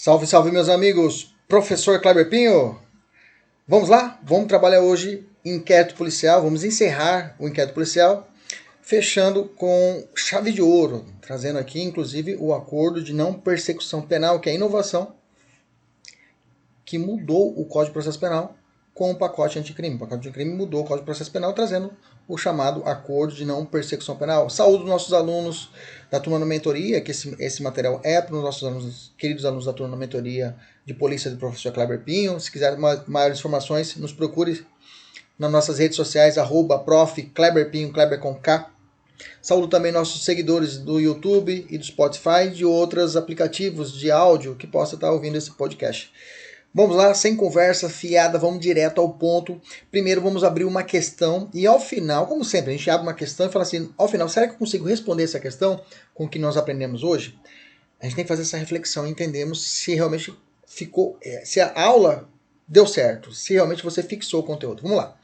Salve, salve, meus amigos! Professor Kleber Pinho! Vamos lá? Vamos trabalhar hoje inquérito policial. Vamos encerrar o inquérito policial, fechando com chave de ouro, trazendo aqui, inclusive, o acordo de não persecução penal, que é a inovação que mudou o Código de Processo Penal com o pacote anticrime. O pacote anticrime mudou o Código de Processo Penal, trazendo o chamado acordo de não persecução penal. Saúdo nossos alunos da turma da mentoria, que esse material é para os nossos alunos, queridos alunos da turma da mentoria de polícia do professor Kleber Pinho. Se quiser maiores informações, nos procure nas nossas redes sociais, @prof. Kleber Pinho, Kleber com K. Saúdo também nossos seguidores do YouTube e do Spotify e de outros aplicativos de áudio que possa estar ouvindo esse podcast. Vamos lá, sem conversa fiada, vamos direto ao ponto. Primeiro vamos abrir uma questão e ao final, como sempre, a gente abre uma questão e fala assim, ao final, será que eu consigo responder essa questão com o que nós aprendemos hoje? A gente tem que fazer essa reflexão e entendermos se realmente ficou, se a aula deu certo, se realmente você fixou o conteúdo. Vamos lá.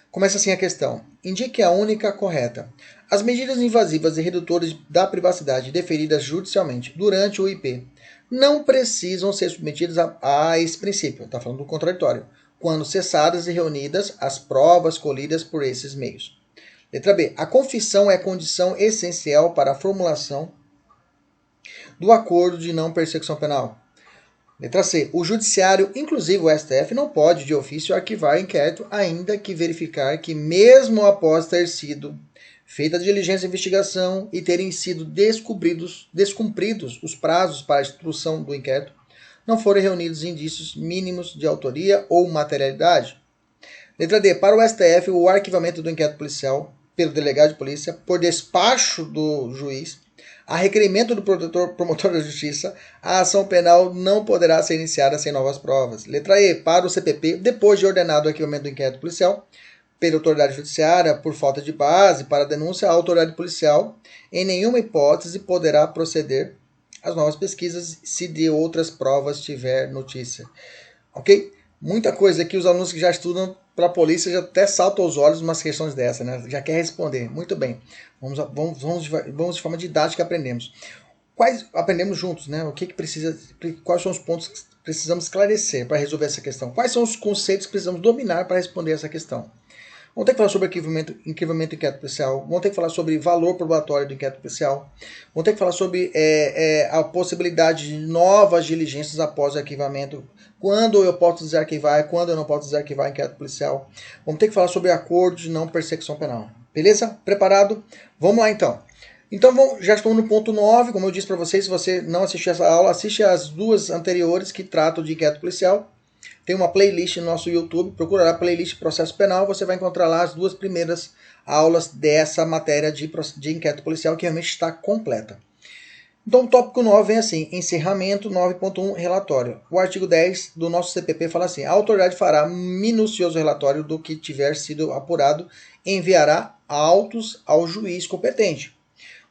Começa assim a questão. Indique a única correta. As medidas invasivas e redutoras da privacidade deferidas judicialmente durante o IP não precisam ser submetidas a esse princípio, está falando do contraditório, quando cessadas e reunidas as provas colhidas por esses meios. Letra B. A confissão é condição essencial para a formulação do acordo de não persecução penal. Letra C. O judiciário, inclusive o STF, não pode, de ofício, arquivar inquérito, ainda que verificar que, mesmo após ter sido feita a diligência de investigação e terem sido descumpridos os prazos para a instrução do inquérito, não forem reunidos indícios mínimos de autoria ou materialidade. Letra D. Para o STF, o arquivamento do inquérito policial pelo delegado de polícia, por despacho do juiz, a requerimento do promotor da justiça, a ação penal não poderá ser iniciada sem novas provas. Letra E. Para o CPP, depois de ordenado o arquivamento do inquérito policial, pela autoridade judiciária, por falta de base para a denúncia, a autoridade policial, em nenhuma hipótese, poderá proceder às novas pesquisas se de outras provas tiver notícia. Ok? Muita coisa aqui, os alunos que já estudam para a polícia já até saltam aos olhos umas questões dessa, né? Já quer responder. Muito bem. Vamos de forma didática aprendemos. Aprendemos juntos, né? O que precisa, quais são os pontos que precisamos esclarecer para resolver essa questão? Quais são os conceitos que precisamos dominar para responder essa questão? Vamos ter que falar sobre arquivamento do inquérito policial. Vamos ter que falar sobre valor probatório do inquérito policial. Vamos ter que falar sobre a possibilidade de novas diligências após o arquivamento. Quando eu posso desarquivar, quando eu não posso desarquivar inquérito policial. Vamos ter que falar sobre acordo de não persecução penal. Beleza? Preparado? Vamos lá então. Então já estamos no ponto 9. Como eu disse para vocês, se você não assistiu essa aula, assiste as duas anteriores que tratam de inquérito policial. Tem uma playlist no nosso YouTube, procura lá playlist Processo Penal, você vai encontrar lá as duas primeiras aulas dessa matéria de inquérito policial que realmente está completa. Então o tópico 9 vem assim, encerramento 9.1, relatório. O artigo 10 do nosso CPP fala assim, a autoridade fará minucioso relatório do que tiver sido apurado e enviará autos ao juiz competente.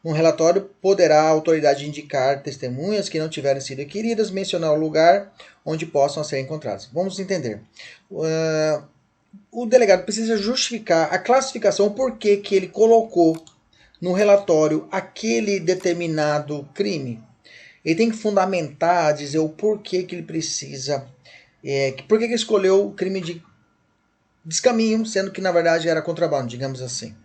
No relatório, poderá a autoridade indicar testemunhas que não tiverem sido requeridas, mencionar o lugar onde possam ser encontradas. Vamos entender. O delegado precisa justificar a classificação, o porquê que ele colocou no relatório aquele determinado crime. Ele tem que fundamentar, dizer o porquê que ele precisa, porquê que ele escolheu o crime de descaminho, sendo que na verdade era contrabando, digamos assim.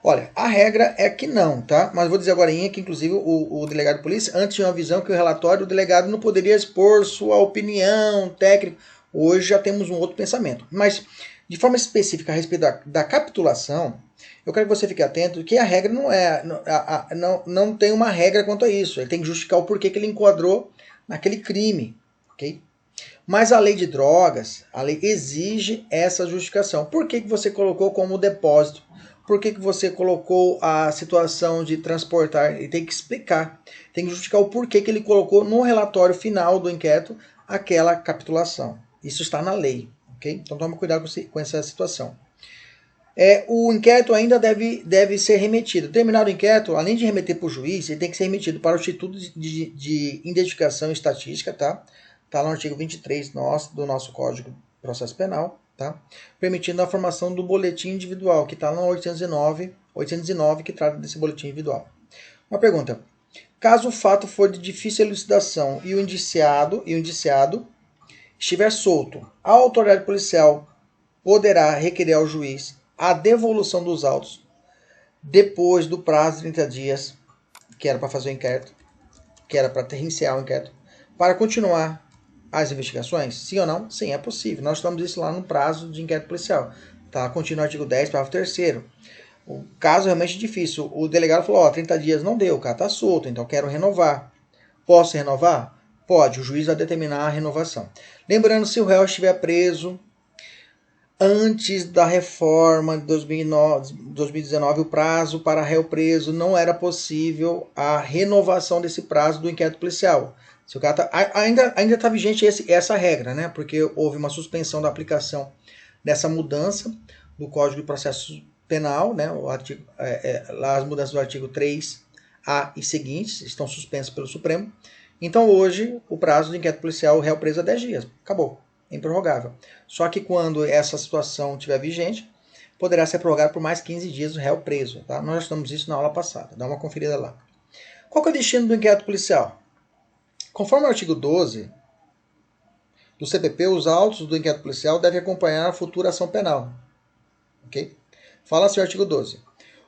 Olha, a regra é que não, tá? Mas vou dizer agora que, inclusive, o delegado de polícia, antes tinha uma visão que o relatório, o delegado não poderia expor sua opinião técnica. Hoje já temos um outro pensamento. Mas, de forma específica a respeito da capitulação, eu quero que você fique atento que a regra não tem uma regra quanto a isso. Ele tem que justificar o porquê que ele enquadrou naquele crime, ok? Mas a lei de drogas, a lei exige essa justificação. Por que você colocou como depósito? Por que você colocou a situação de transportar? Ele tem que explicar, tem que justificar o porquê que ele colocou no relatório final do inquérito aquela capitulação. Isso está na lei, ok? Então tome cuidado com essa situação. O inquérito ainda deve ser remetido. Terminado o inquérito, além de remeter para o juiz, ele tem que ser remetido para o Instituto de Identificação e Estatística, tá? Está lá no artigo 23 do nosso Código de Processo Penal. Tá? Permitindo a formação do boletim individual, que está no 809, que trata desse boletim individual. Uma pergunta. Caso o fato for de difícil elucidação e o indiciado estiver solto, a autoridade policial poderá requerer ao juiz a devolução dos autos depois do prazo de 30 dias, que era para fazer o inquérito, que era para iniciar o inquérito, para continuar as investigações? Sim ou não? Sim, é possível. Nós estamos isso lá no prazo de inquérito policial. Tá? Continua o artigo 10, parágrafo 3º. O caso é realmente difícil. O delegado falou, 30 dias não deu, o cara está solto, então quero renovar. Posso renovar? Pode, o juiz vai determinar a renovação. Lembrando, se o réu estiver preso antes da reforma de 2019, o prazo para réu preso não era possível a renovação desse prazo do inquérito policial. Se o cara ainda está vigente essa regra, né? Porque houve uma suspensão da aplicação dessa mudança do Código de Processo Penal, né? Lá as mudanças do artigo 3A e seguintes estão suspensas pelo Supremo. Então hoje o prazo do inquérito policial, o réu preso é 10 dias. Acabou. Improrrogável. Só que quando essa situação estiver vigente, poderá ser prorrogado por mais 15 dias o réu preso. Tá? Nós já estamos isso na aula passada. Dá uma conferida lá. Qual que é o destino do inquérito policial? Conforme o artigo 12 do CPP, os autos do inquérito policial devem acompanhar a futura ação penal. Ok? Fala assim o artigo 12.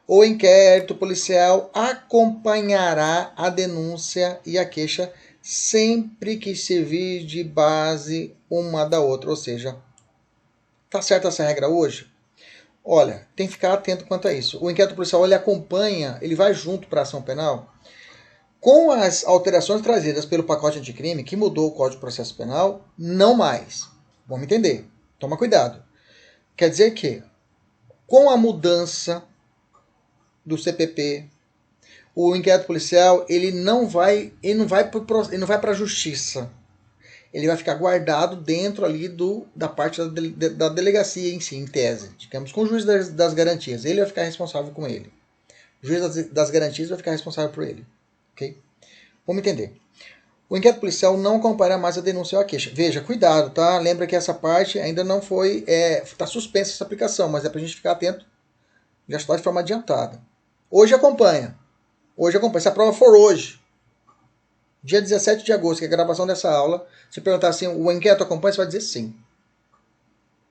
O inquérito policial acompanhará a denúncia e a queixa sempre que servir de base uma da outra. Ou seja, tá certa essa regra hoje? Olha, tem que ficar atento quanto a isso. O inquérito policial ele acompanha, ele vai junto para a ação penal. Com as alterações trazidas pelo pacote anticrime, que mudou o Código de Processo Penal, não mais. Vamos entender. Toma cuidado. Quer dizer que, com a mudança do CPP, o inquérito policial ele não vai para a justiça. Ele vai ficar guardado dentro ali da parte da delegacia em si, em tese. Digamos, com o juiz das garantias. Ele vai ficar responsável com ele. O juiz das garantias vai ficar responsável por ele. Ok? Vamos entender. O inquérito policial não acompanha mais a denúncia ou a queixa. Veja, cuidado, tá? Lembra que essa parte ainda não foi... Está suspensa essa aplicação, mas é para a gente ficar atento. Já está de forma adiantada. Hoje acompanha. Se a prova for hoje, dia 17 de agosto, que é a gravação dessa aula, se perguntar assim, o inquérito acompanha, você vai dizer sim.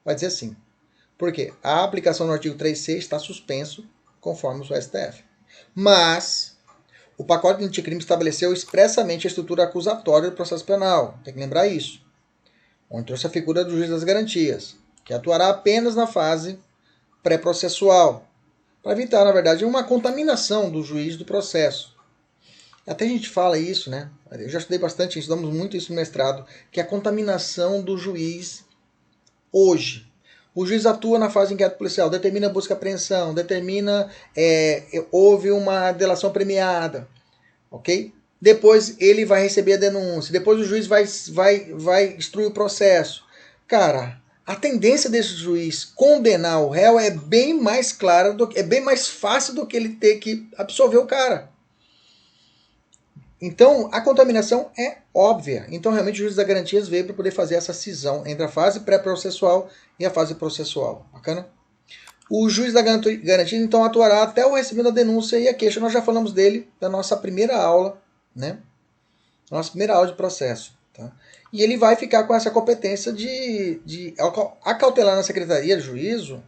Vai dizer sim. Por quê? A aplicação no artigo 3C está suspenso, conforme o STF. Mas o pacote anticrime estabeleceu expressamente a estrutura acusatória do processo penal. Tem que lembrar isso. Onde trouxe a figura do juiz das garantias, que atuará apenas na fase pré-processual, para evitar, na verdade, uma contaminação do juiz do processo. Até a gente fala isso, né? Eu já estudei bastante, estudamos muito isso no mestrado, que é a contaminação do juiz hoje. O juiz atua na fase de inquérito policial, determina busca e apreensão, determina houve uma delação premiada, ok? Depois ele vai receber a denúncia, depois o juiz vai instruir o processo. Cara, a tendência desse juiz condenar o réu é bem mais clara, é bem mais fácil do que ele ter que absolver o cara. Então, a contaminação é óbvia. Então, realmente, o juiz das garantias veio para poder fazer essa cisão entre a fase pré-processual e a fase processual. Bacana? O juiz da garantia, então, atuará até o recebimento da denúncia e a queixa. Nós já falamos dele na nossa primeira aula, né? Nossa primeira aula de processo. Tá? E ele vai ficar com essa competência de acautelar na Secretaria de Juízo,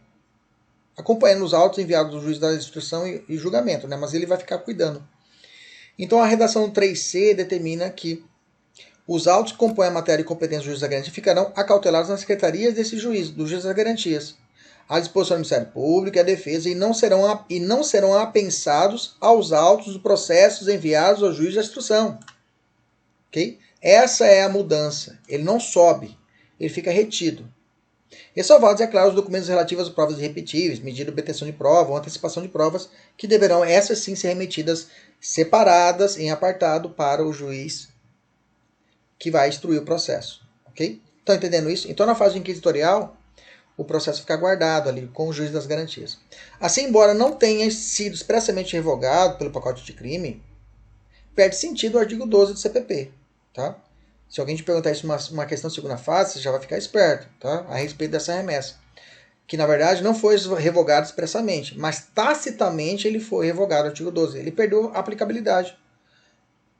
acompanhando os autos enviados do juiz da instrução e julgamento, né? Mas ele vai ficar cuidando. Então, a redação 3C determina que os autos que compõem a matéria e competência do juiz da garantia ficarão acautelados nas secretarias desse juiz, do juiz das garantias, à disposição do Ministério Público e à defesa, e não serão apensados aos autos dos processos enviados ao juiz da instrução. Ok? Essa é a mudança. Ele não sobe, ele fica retido. Ressalvados, é claro, os documentos relativos às provas irrepetíveis, medida de obtenção de prova ou antecipação de provas, que deverão, essas sim, ser remetidas separadas em apartado para o juiz que vai instruir o processo. Ok? Estão entendendo isso? Então, na fase inquisitorial, o processo fica guardado ali com o juiz das garantias. Assim, embora não tenha sido expressamente revogado pelo pacote de crime, perde sentido o artigo 12 do CPP. Tá? Se alguém te perguntar isso uma questão de segunda fase, você já vai ficar esperto, tá? A respeito dessa remessa. Que, na verdade, não foi revogado expressamente, mas tacitamente ele foi revogado, o artigo 12. Ele perdeu a aplicabilidade.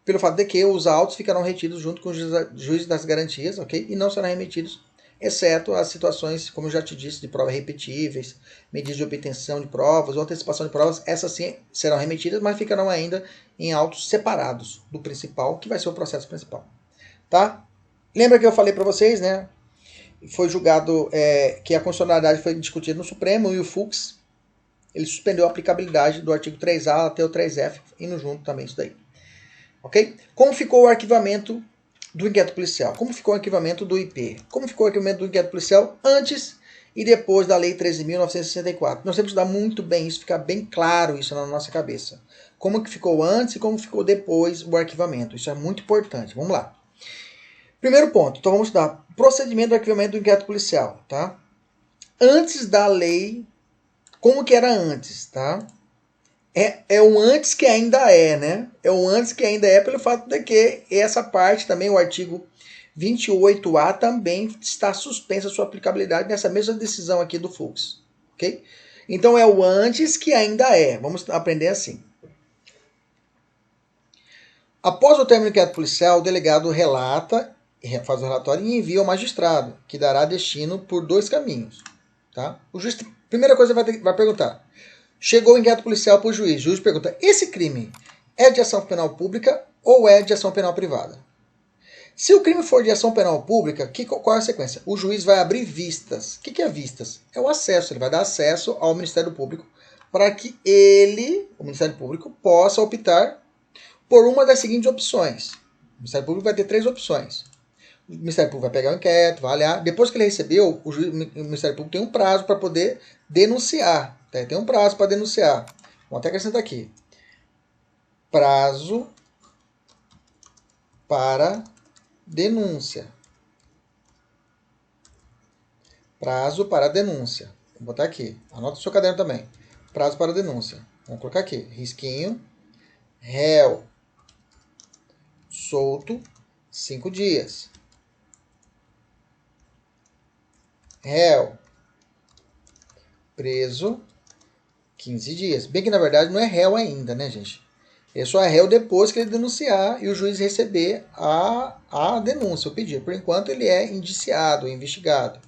pelo fato de que os autos ficarão retidos junto com o juiz das garantias, ok? E não serão remetidos, exceto as situações, como eu já te disse, de provas repetíveis, medidas de obtenção de provas ou antecipação de provas, essas sim serão remetidas, mas ficarão ainda em autos separados do principal, que vai ser o processo principal, tá? Lembra que eu falei para vocês, né? Foi julgado que a constitucionalidade foi discutida no Supremo e o Fux, ele suspendeu a aplicabilidade do artigo 3A até o 3F, indo junto também isso daí. Ok? Como ficou o arquivamento do inquérito policial? Como ficou o arquivamento do IP? Como ficou o arquivamento do inquérito policial antes e depois da Lei 13.964? Nós temos que estudar muito bem isso, ficar bem claro isso na nossa cabeça. Como que ficou antes e como ficou depois o arquivamento. Isso é muito importante. Vamos lá. Primeiro ponto. Então vamos estudar procedimento do arquivamento do inquérito policial. Tá? Antes da lei, como que era antes? Tá? É um antes que ainda é, né? É um antes que ainda é pelo fato de que essa parte também, o artigo 28A, também está suspensa a sua aplicabilidade nessa mesma decisão aqui do Fux, ok? Então é o antes que ainda é. Vamos aprender assim. Após o término do inquérito policial, o delegado relata, faz o relatório e envia ao magistrado, que dará destino por 2 caminhos, tá? O juiz, primeira coisa, vai perguntar. Chegou o inquérito policial para o juiz. O juiz pergunta, esse crime é de ação penal pública ou é de ação penal privada? Se o crime for de ação penal pública, qual é a sequência? O juiz vai abrir vistas. O que é vistas? É o acesso. Ele vai dar acesso ao Ministério Público para que o Ministério Público, possa optar por uma das seguintes opções. O Ministério Público vai ter 3 opções. O Ministério Público vai pegar o inquérito, vai olhar. Depois que ele recebeu, o Ministério Público tem um prazo para poder denunciar. Tem um prazo para denunciar. Vamos até acrescentar aqui. Prazo para denúncia. Prazo para denúncia. Vou botar aqui. Anota o seu caderno também. Prazo para denúncia. Vamos colocar aqui. Risquinho. Réu solto 5 dias. Réu preso 15 dias. Bem que na verdade não é réu ainda, né, gente? Ele só é réu depois que ele denunciar e o juiz receber a denúncia, o pedido. Por enquanto ele é indiciado, investigado.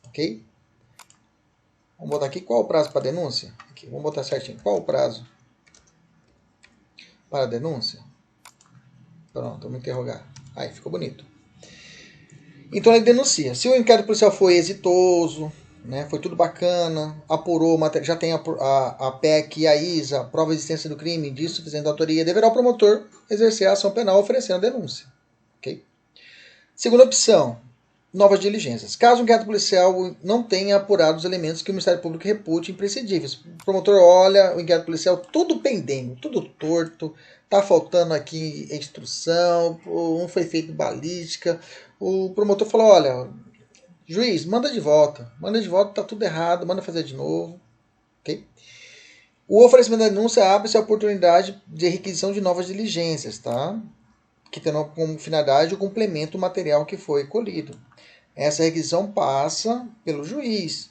Ok? Vamos botar aqui qual o prazo para denúncia? Aqui, vamos botar certinho. Qual o prazo para denúncia? Pronto, vamos interrogar. Aí, ficou bonito. Então ele denuncia. Se o inquérito policial foi exitoso, né, foi tudo bacana, apurou, já tem a PEC e a ISA, prova de existência do crime, disso, fazendo autoria, deverá o promotor exercer a ação penal oferecendo a denúncia. Okay? Segunda opção, novas diligências. Caso o inquérito policial não tenha apurado os elementos que o Ministério Público repute imprescindíveis. O promotor olha o inquérito policial tudo pendendo, tudo torto, tá faltando aqui instrução, não foi feito balística. O promotor falou, olha, juiz, manda de volta, tá tudo errado, manda fazer de novo. Okay? O oferecimento da denúncia abre-se a oportunidade de requisição de novas diligências, tá? Que terão como finalidade o complemento do material que foi colhido. Essa requisição passa pelo juiz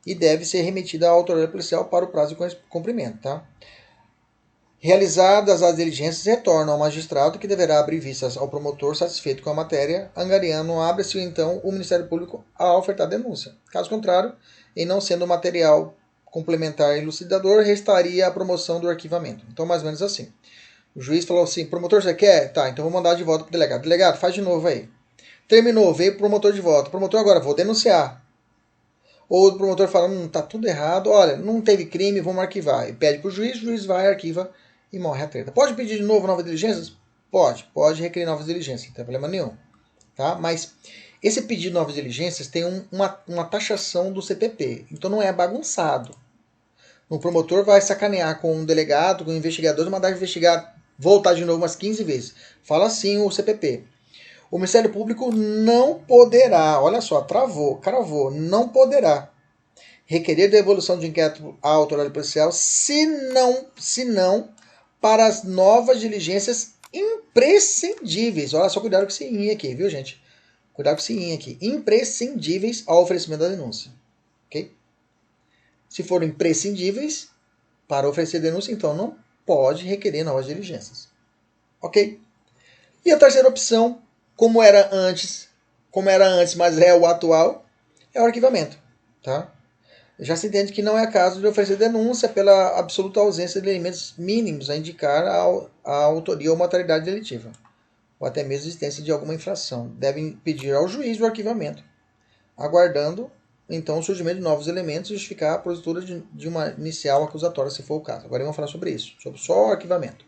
e deve ser remetida à autoridade policial para o prazo de cumprimento, tá? Realizadas as diligências, retornam ao magistrado, que deverá abrir vistas ao promotor satisfeito com a matéria, angariando, abre-se então o Ministério Público a ofertar denúncia. Caso contrário, em não sendo material complementar e elucidador, restaria a promoção do arquivamento. Então, mais ou menos assim. O juiz falou assim, promotor, você quer? Tá, então vou mandar de volta para o delegado. Delegado, faz de novo aí. Terminou, veio o promotor de volta. Promotor, agora vou denunciar. Ou o promotor fala, tá tudo errado, olha, não teve crime, vamos arquivar. E pede para o juiz vai, arquiva e morre a treta. Pode pedir de novo novas diligências? Pode requerer novas diligências, não tem problema nenhum. Tá? Mas esse pedido de novas diligências tem uma taxação do CPP, então não é bagunçado. O promotor vai sacanear com o delegado, com o investigador, mandar investigar, voltar de novo umas 15 vezes. Fala assim o CPP. O Ministério Público não poderá, olha só, cravou, não poderá requerer devolução de inquérito à autoridade policial se não para as novas diligências imprescindíveis. Olha só, cuidado com esse "in" aqui, viu, gente? Cuidado com esse "in" aqui. Imprescindíveis ao oferecimento da denúncia. Ok? Se forem imprescindíveis para oferecer denúncia, então não pode requerer novas diligências. Ok? E a terceira opção, como era antes, mas é o atual, é o arquivamento. Tá? Já se entende que não é caso de oferecer denúncia pela absoluta ausência de elementos mínimos a indicar a autoria ou mortalidade delitiva, ou até mesmo a existência de alguma infração. Devem pedir ao juiz o arquivamento, aguardando então o surgimento de novos elementos e justificar a postura de uma inicial acusatória, se for o caso. Agora vamos falar sobre isso, sobre só o arquivamento.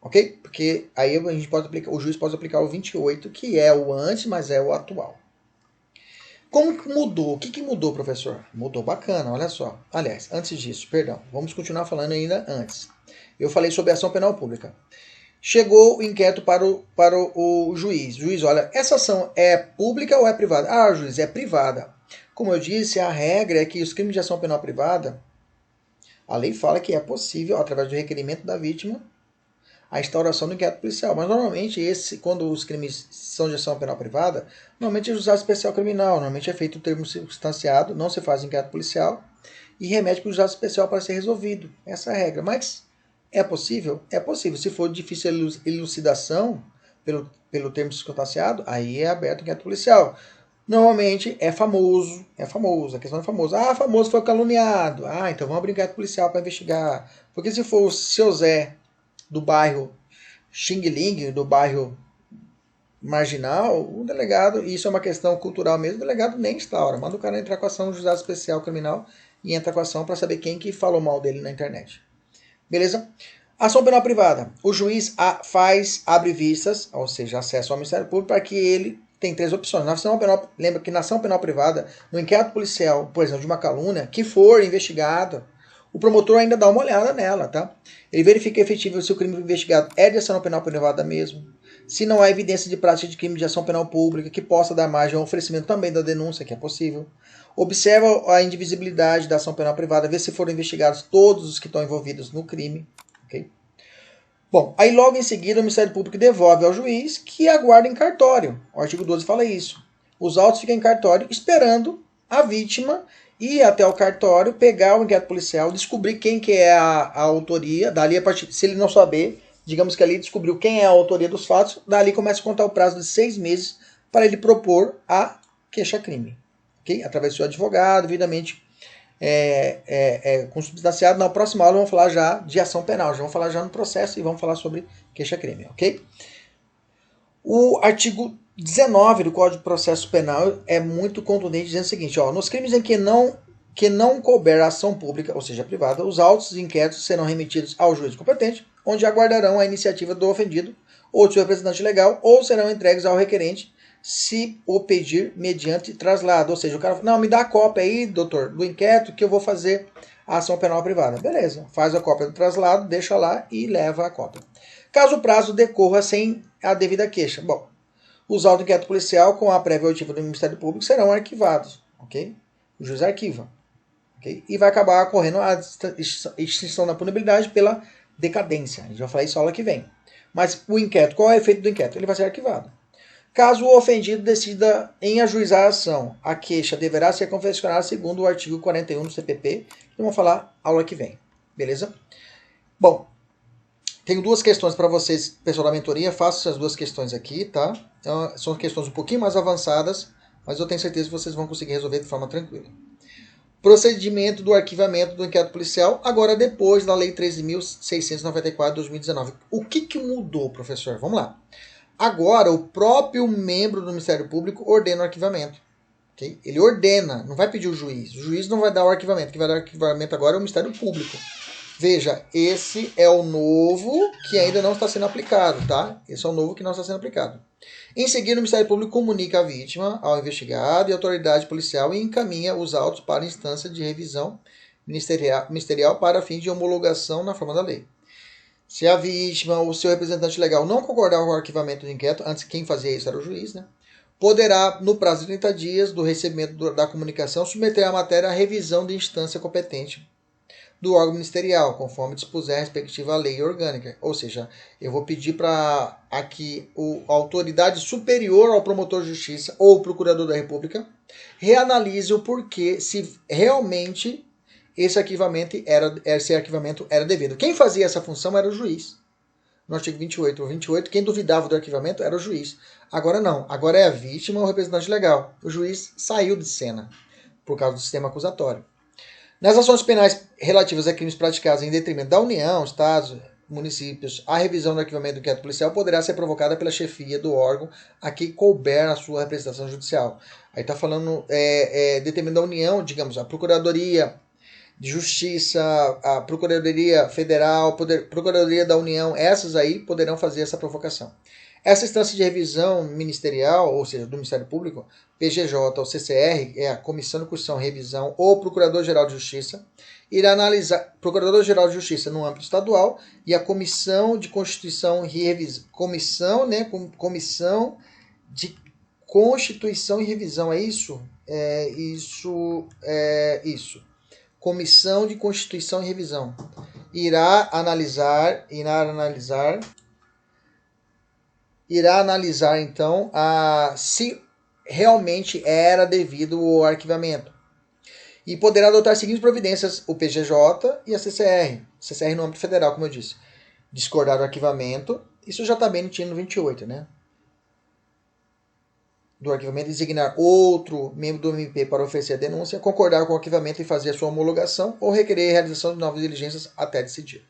Ok? Porque aí a gente pode aplicar, o juiz pode aplicar o 28, que é o antes, mas é o atual. Como que mudou? O que mudou, professor? Mudou bacana, olha só. Aliás, antes disso, perdão, vamos continuar falando ainda antes. Eu falei sobre a ação penal pública. Chegou o inquérito para o juiz. Juiz, olha, essa ação é pública ou é privada? Ah, juiz, é privada. Como eu disse, a regra é que os crimes de ação penal privada, a lei fala que é possível, através do requerimento da vítima, a instauração do inquérito policial. Mas normalmente, quando os crimes são de ação penal privada, normalmente é juizado especial criminal, normalmente é feito o termo circunstanciado, não se faz inquérito policial e remete para o juizado especial para ser resolvido. Essa é a regra. Mas é possível? É possível. Se for difícil a elucidação pelo termo circunstanciado, aí é aberto o inquérito policial. Normalmente é famoso, a questão é famosa. Ah, famoso foi caluniado. Ah, então vamos abrir um inquérito policial para investigar. Porque se for o seu Zé do bairro Xing Ling, do bairro marginal, o delegado, e isso é uma questão cultural mesmo, o delegado nem instaura, manda o cara entrar com ação no juizado especial criminal e entra com ação para saber quem que falou mal dele na internet. Beleza? Ação penal privada. O juiz abre vistas, ou seja, acesso ao Ministério Público, para que ele tem três opções. Na ação penal, lembra que na ação penal privada, no inquérito policial, por exemplo, de uma calúnia, que for investigado, o promotor ainda dá uma olhada nela, tá? Ele verifica efetivo se o crime investigado é de ação penal privada mesmo, se não há evidência de prática de crime de ação penal pública que possa dar margem ao oferecimento também da denúncia, que é possível. Observa a indivisibilidade da ação penal privada, vê se foram investigados todos os que estão envolvidos no crime. Okay? Bom, aí logo em seguida o Ministério Público devolve ao juiz, que aguarda em cartório. O artigo 12 fala isso. Os autos ficam em cartório esperando a vítima ir até o cartório, pegar o inquérito policial, descobrir quem que é a autoria, dali a partir, se ele não saber, digamos que ali descobriu quem é a autoria dos fatos, dali começa a contar o prazo de 6 meses para ele propor a queixa-crime. Okay? Através do seu advogado, devidamente consubstanciado. Na próxima aula vamos falar já de ação penal, já vamos falar já no processo e vamos falar sobre queixa-crime, ok? O artigo 19 do Código de Processo Penal é muito contundente, dizendo o seguinte, ó, nos crimes em que não couber ação pública, ou seja, privada, os autos e inquéritos serão remetidos ao juiz competente, onde aguardarão a iniciativa do ofendido ou do seu representante legal, ou serão entregues ao requerente, se o pedir mediante traslado. Ou seja, o cara fala, não, me dá a cópia aí, doutor, do inquérito que eu vou fazer a ação penal privada. Beleza, faz a cópia do traslado, deixa lá e leva a cópia. Caso o prazo decorra sem a devida queixa. Bom, os autos do inquérito policial com a prévia oitiva do Ministério Público serão arquivados. Ok? O juiz arquiva. Okay? E vai acabar ocorrendo a extinção da punibilidade pela decadência. A gente vai falar isso na aula que vem. Mas o inquérito, qual é o efeito do inquérito? Ele vai ser arquivado. Caso o ofendido decida em ajuizar a ação, a queixa deverá ser confeccionada segundo o artigo 41 do CPP, que vamos falar aula que vem. Beleza? Bom, tenho duas questões para vocês, pessoal da mentoria. Faço essas duas questões aqui, tá? Então, são questões um pouquinho mais avançadas, mas eu tenho certeza que vocês vão conseguir resolver de forma tranquila. Procedimento do arquivamento do inquérito policial, agora depois da Lei 13.694 de 2019. O que mudou, professor? Vamos lá. Agora, o próprio membro do Ministério Público ordena o arquivamento. Okay? Ele ordena, não vai pedir o juiz. O juiz não vai dar o arquivamento. Quem vai dar o arquivamento agora é o Ministério Público. Veja, esse é o novo que ainda não está sendo aplicado, tá? Esse é o novo que não está sendo aplicado. Em seguida, o Ministério Público comunica a vítima ao investigado e à autoridade policial e encaminha os autos para a instância de revisão ministerial para fim de homologação na forma da lei. Se a vítima ou seu representante legal não concordar com o arquivamento do inquérito, antes quem fazia isso era o juiz, né? Poderá, no prazo de 30 dias do recebimento da comunicação, submeter a matéria à revisão de instância competente do órgão ministerial, conforme dispuser a respectiva lei orgânica. Ou seja, eu vou pedir para aqui a autoridade superior ao promotor de justiça ou procurador da República reanalise o porquê, se realmente esse arquivamento era devido. Quem fazia essa função era o juiz. no artigo 28. O 28, quem duvidava do arquivamento era o juiz. Agora não, agora é a vítima ou o representante legal. O juiz saiu de cena por causa do sistema acusatório. Nas ações penais relativas a crimes praticados em detrimento da União, Estados, municípios, a revisão do arquivamento do inquérito policial poderá ser provocada pela chefia do órgão a que couber a sua representação judicial. Aí está falando detrimento da União, digamos, a Procuradoria de Justiça, a Procuradoria Federal, Procuradoria da União, essas aí poderão fazer essa provocação. Essa instância de revisão ministerial, ou seja, do Ministério Público, PGJ ou CCR, é a Comissão de Constituição e Revisão ou Procurador-Geral de Justiça, irá analisar Procurador-Geral de Justiça no âmbito estadual e a Comissão de Constituição e Revisão. Comissão de Constituição e Revisão, é isso? Isso. Comissão de Constituição e Revisão. Irá analisar então se realmente era devido o arquivamento. E poderá adotar as seguintes providências: o PGJ e a CCR. CCR no âmbito federal, como eu disse. Discordar do arquivamento. Isso já está bem no 28, né? Do arquivamento, designar outro membro do MP para oferecer a denúncia, concordar com o arquivamento e fazer a sua homologação, ou requerer a realização de novas diligências até decidir.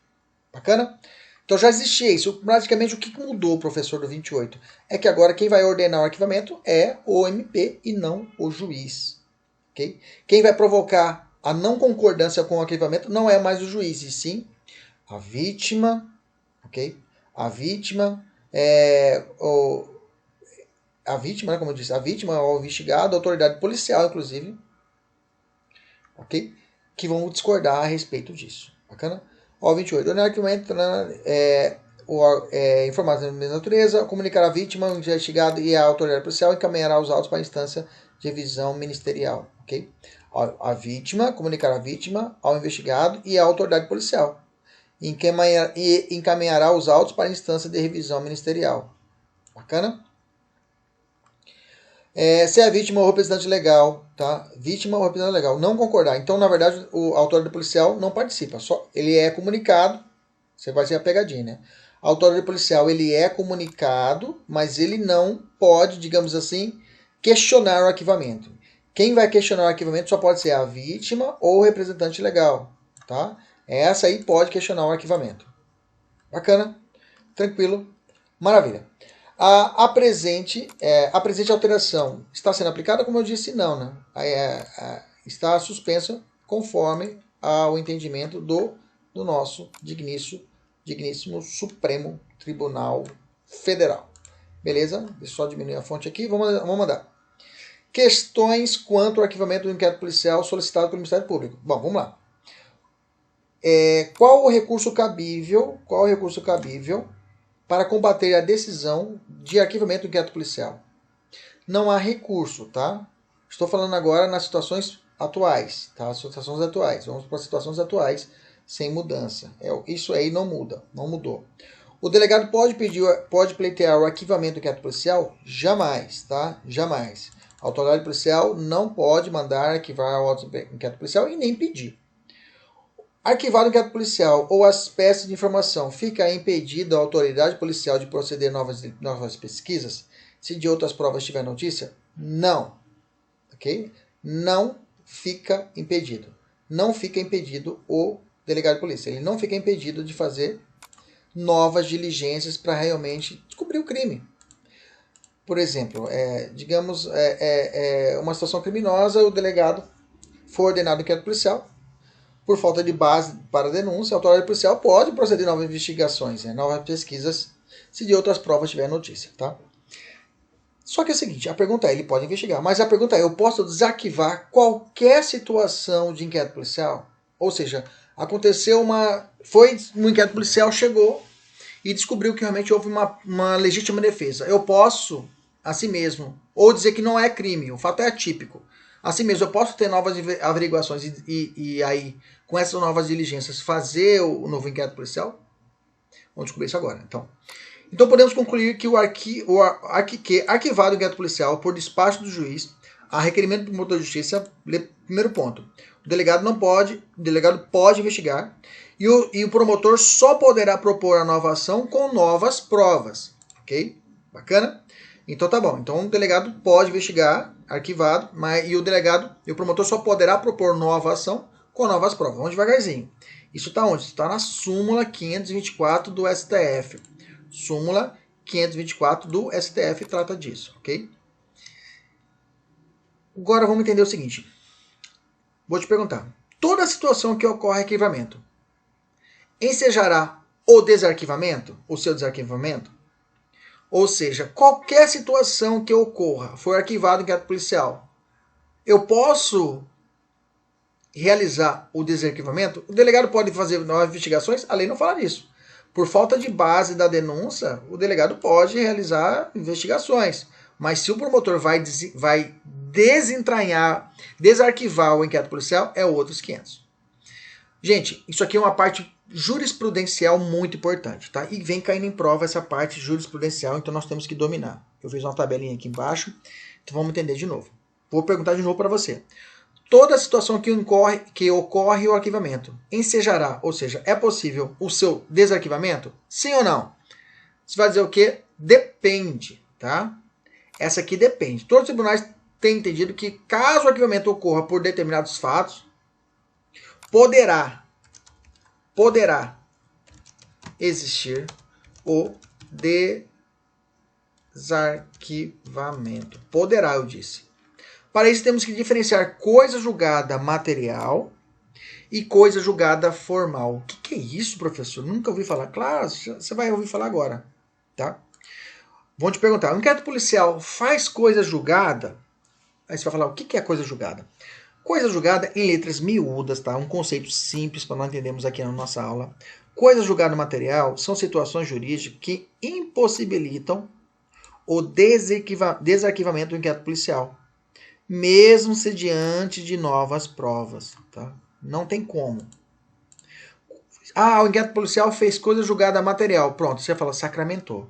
Bacana? Então já existia isso. Praticamente o que mudou, professor, do 28? É que agora quem vai ordenar o arquivamento é o MP e não o juiz. Okay? Quem vai provocar a não concordância com o arquivamento não é mais o juiz, e sim a vítima. Okay? A vítima a vítima, né, como eu disse, a vítima, o investigado, a autoridade policial, inclusive, ok? Que vão discordar a respeito disso. Bacana? Ó, 28. O arquivamento informado da mesma natureza, comunicar a vítima, o investigado e a autoridade policial encaminhará os autos para a instância de revisão ministerial, ok? A vítima, comunicar a vítima ao investigado e à autoridade policial. E encaminhará os autos para a instância de revisão ministerial. Bacana? Se a vítima ou o representante legal, tá? Vítima ou representante legal não concordar. Então, na verdade, a autoridade policial não participa. Só ele é comunicado. Você vai ser a pegadinha, né? A autoridade policial, ele é comunicado, mas ele não pode, digamos assim, questionar o arquivamento. Quem vai questionar o arquivamento só pode ser a vítima ou o representante legal, tá? Essa aí pode questionar o arquivamento. Bacana? Tranquilo? Maravilha. A presente alteração está sendo aplicada? Como eu disse, não, né? Está suspensa conforme ao entendimento do nosso digníssimo Supremo Tribunal Federal. Beleza? Deixa eu só diminuir a fonte aqui. Vamos mandar. Questões quanto ao arquivamento do inquérito policial solicitado pelo Ministério Público. Bom, vamos lá. Qual o recurso cabível para combater a decisão de arquivamento do inquérito policial? Não há recurso, tá? Estou falando agora nas situações atuais, tá? Situações atuais. Vamos para situações atuais sem mudança. Isso aí não muda, não mudou. O delegado pode pleitear o arquivamento do inquérito policial? Jamais, tá? Jamais. A autoridade policial não pode mandar arquivar o inquérito policial e nem pedir. Arquivado o inquérito policial ou as peças de informação, fica impedido a autoridade policial de proceder novas pesquisas se de outras provas tiver notícia? Não. Ok? Não fica impedido. Não fica impedido o delegado de polícia. Ele não fica impedido de fazer novas diligências para realmente descobrir o crime. Por exemplo, digamos, uma situação criminosa, o delegado foi ordenado inquérito policial. Por falta de base para a denúncia, a autoridade policial pode proceder a novas investigações, novas pesquisas, se de outras provas tiver notícia, tá? Só que é o seguinte, a pergunta é, ele pode investigar, mas a pergunta é, eu posso desarquivar qualquer situação de inquérito policial? Ou seja, foi no inquérito policial, chegou e descobriu que realmente houve uma legítima defesa. Eu posso, assim mesmo, ou dizer que não é crime, o fato é atípico. Assim mesmo, eu posso ter novas averiguações e aí, com essas novas diligências, fazer o novo inquérito policial? Vamos descobrir isso agora. Então podemos concluir que arquivado o inquérito policial por despacho do juiz, a requerimento do promotor de justiça, primeiro ponto, o delegado pode investigar E o promotor só poderá propor a nova ação com novas provas. Ok? Bacana? Então tá bom. Então o delegado pode investigar, arquivado, e o promotor só poderá propor nova ação com novas provas. Vamos devagarzinho. Isso está onde? Isso está na súmula 524 do STF. Súmula 524 do STF trata disso, ok? Agora vamos entender o seguinte. Vou te perguntar. Toda situação que ocorre arquivamento ensejará o desarquivamento? O seu desarquivamento? Ou seja, qualquer situação que ocorra, for arquivado em inquérito policial, eu posso realizar o desarquivamento? O delegado pode fazer novas investigações? A lei não fala disso. Por falta de base da denúncia, o delegado pode realizar investigações. Mas se o promotor vai desentranhar, desarquivar o inquérito policial, é outros 500. Gente, isso aqui é uma parte jurisprudencial muito importante, tá? E vem caindo em prova essa parte jurisprudencial, então nós temos que dominar. Eu fiz uma tabelinha aqui embaixo, então vamos entender de novo. Vou perguntar de novo para você. Toda situação que ocorre o arquivamento ensejará, ou seja, é possível o seu desarquivamento? Sim ou não? Você vai dizer o quê? Depende, tá? Essa aqui depende. Todos os tribunais têm entendido que caso o arquivamento ocorra por determinados fatos, poderá existir o desarquivamento. Poderá, eu disse. Para isso temos que diferenciar coisa julgada material e coisa julgada formal. O que é isso, professor? Nunca ouvi falar. Claro, você vai ouvir falar agora, tá? Vou te perguntar, o inquérito policial faz coisa julgada? Aí você vai falar, o que é coisa julgada? Coisa julgada em letras miúdas, tá? Um conceito simples para nós entendermos aqui na nossa aula. Coisa julgada material são situações jurídicas que impossibilitam o desarquivamento do inquérito policial, mesmo se diante de novas provas, tá? Não tem como. Ah, o inquérito policial fez coisa julgada material. Pronto, você fala, sacramentou.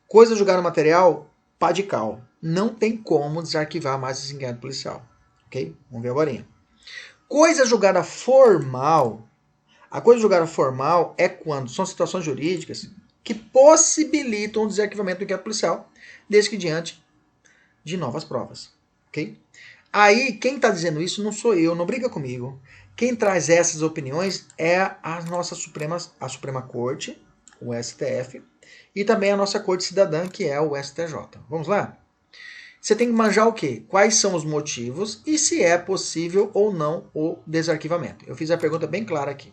Coisa julgada material, pá de cal. Não tem como desarquivar mais esse inquérito policial. Ok? Vamos ver agora. Coisa julgada formal. A coisa julgada formal é quando são situações jurídicas que possibilitam o desarquivamento do inquérito policial, desde que diante de novas provas. Ok? Aí, quem está dizendo isso não sou eu, não briga comigo. Quem traz essas opiniões é a Suprema Corte, o STF, e também a nossa Corte Cidadã, que é o STJ. Vamos lá? Você tem que manjar o quê? Quais são os motivos e se é possível ou não o desarquivamento. Eu fiz a pergunta bem clara aqui.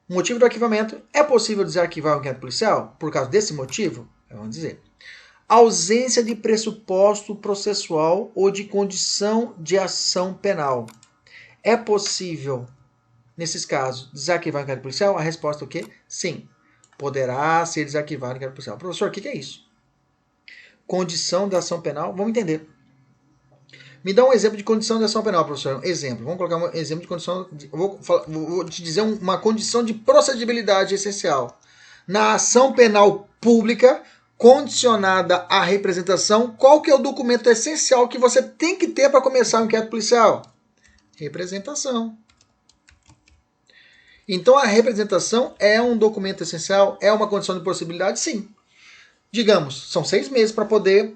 O motivo do arquivamento, é possível desarquivar o inquérito policial por causa desse motivo? Vamos dizer. Ausência de pressuposto processual ou de condição de ação penal. É possível, nesses casos, desarquivar o inquérito policial? A resposta é o quê? Sim. Poderá ser desarquivado o inquérito policial. Professor, o que é isso? Condição de ação penal? Vamos entender. Me dá um exemplo de condição de ação penal, professor. Exemplo. Vamos colocar um exemplo de condição... Vou te dizer uma condição de procedibilidade essencial. Na ação penal pública, condicionada à representação, qual que é o documento essencial que você tem que ter para começar um inquérito policial? Representação. Então, a representação é um documento essencial? É uma condição de possibilidade? Sim. Digamos, são 6 meses para poder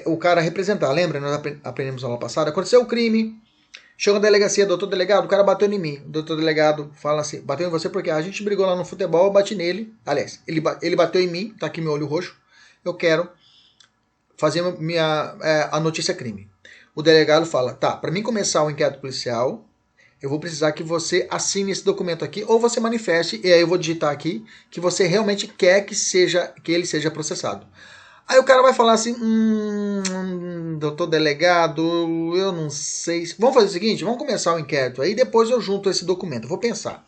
o cara representar. Lembra? Nós aprendemos na aula passada. Aconteceu o crime, chegou na delegacia, doutor delegado, o cara bateu em mim. O doutor delegado fala assim, bateu em você porque a gente brigou lá no futebol, eu bati nele. Aliás, ele bateu em mim, tá aqui meu olho roxo. Eu quero fazer a notícia crime. O delegado fala, tá, para mim começar o inquérito policial, eu vou precisar que você assine esse documento aqui, ou você manifeste, e aí eu vou digitar aqui, que você realmente quer que ele seja processado. Aí o cara vai falar assim, doutor delegado, eu não sei. Vamos fazer o seguinte, vamos começar o inquérito, aí depois eu junto esse documento, eu vou pensar.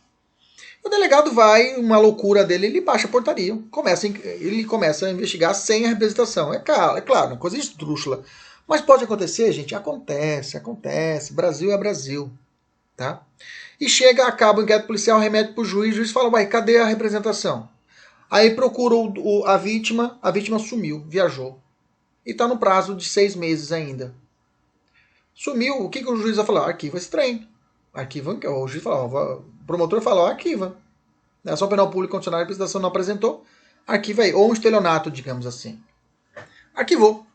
O delegado vai, uma loucura dele, ele baixa a portaria, ele começa a investigar sem a representação. É claro, uma coisa esdrúxula. Mas pode acontecer, gente? Acontece. Brasil é Brasil. Tá? E acaba o inquérito policial, remete para o juiz fala, uai, cadê a representação? Aí procura a vítima sumiu, viajou. E está no prazo de 6 meses ainda. Sumiu, o que o juiz vai falar? Arquiva esse trem. Arquiva, o juiz fala, o promotor fala, ó, arquiva. A ação penal pública condicionada de prestação não apresentou, arquiva aí. Ou um estelionato, digamos assim. Arquivou.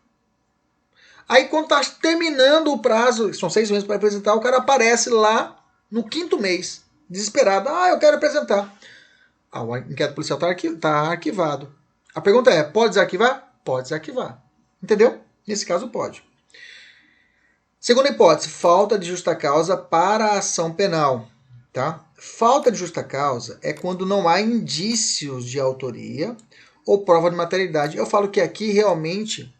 Aí quando está terminando o prazo, são 6 meses para apresentar, o cara aparece lá no 5º mês, desesperado. Ah, eu quero apresentar. Ah, o inquérito policial está arquivado. A pergunta é, pode desarquivar? Pode desarquivar. Entendeu? Nesse caso pode. Segunda hipótese, falta de justa causa para a ação penal. Tá? Falta de justa causa é quando não há indícios de autoria ou prova de materialidade. Eu falo que aqui realmente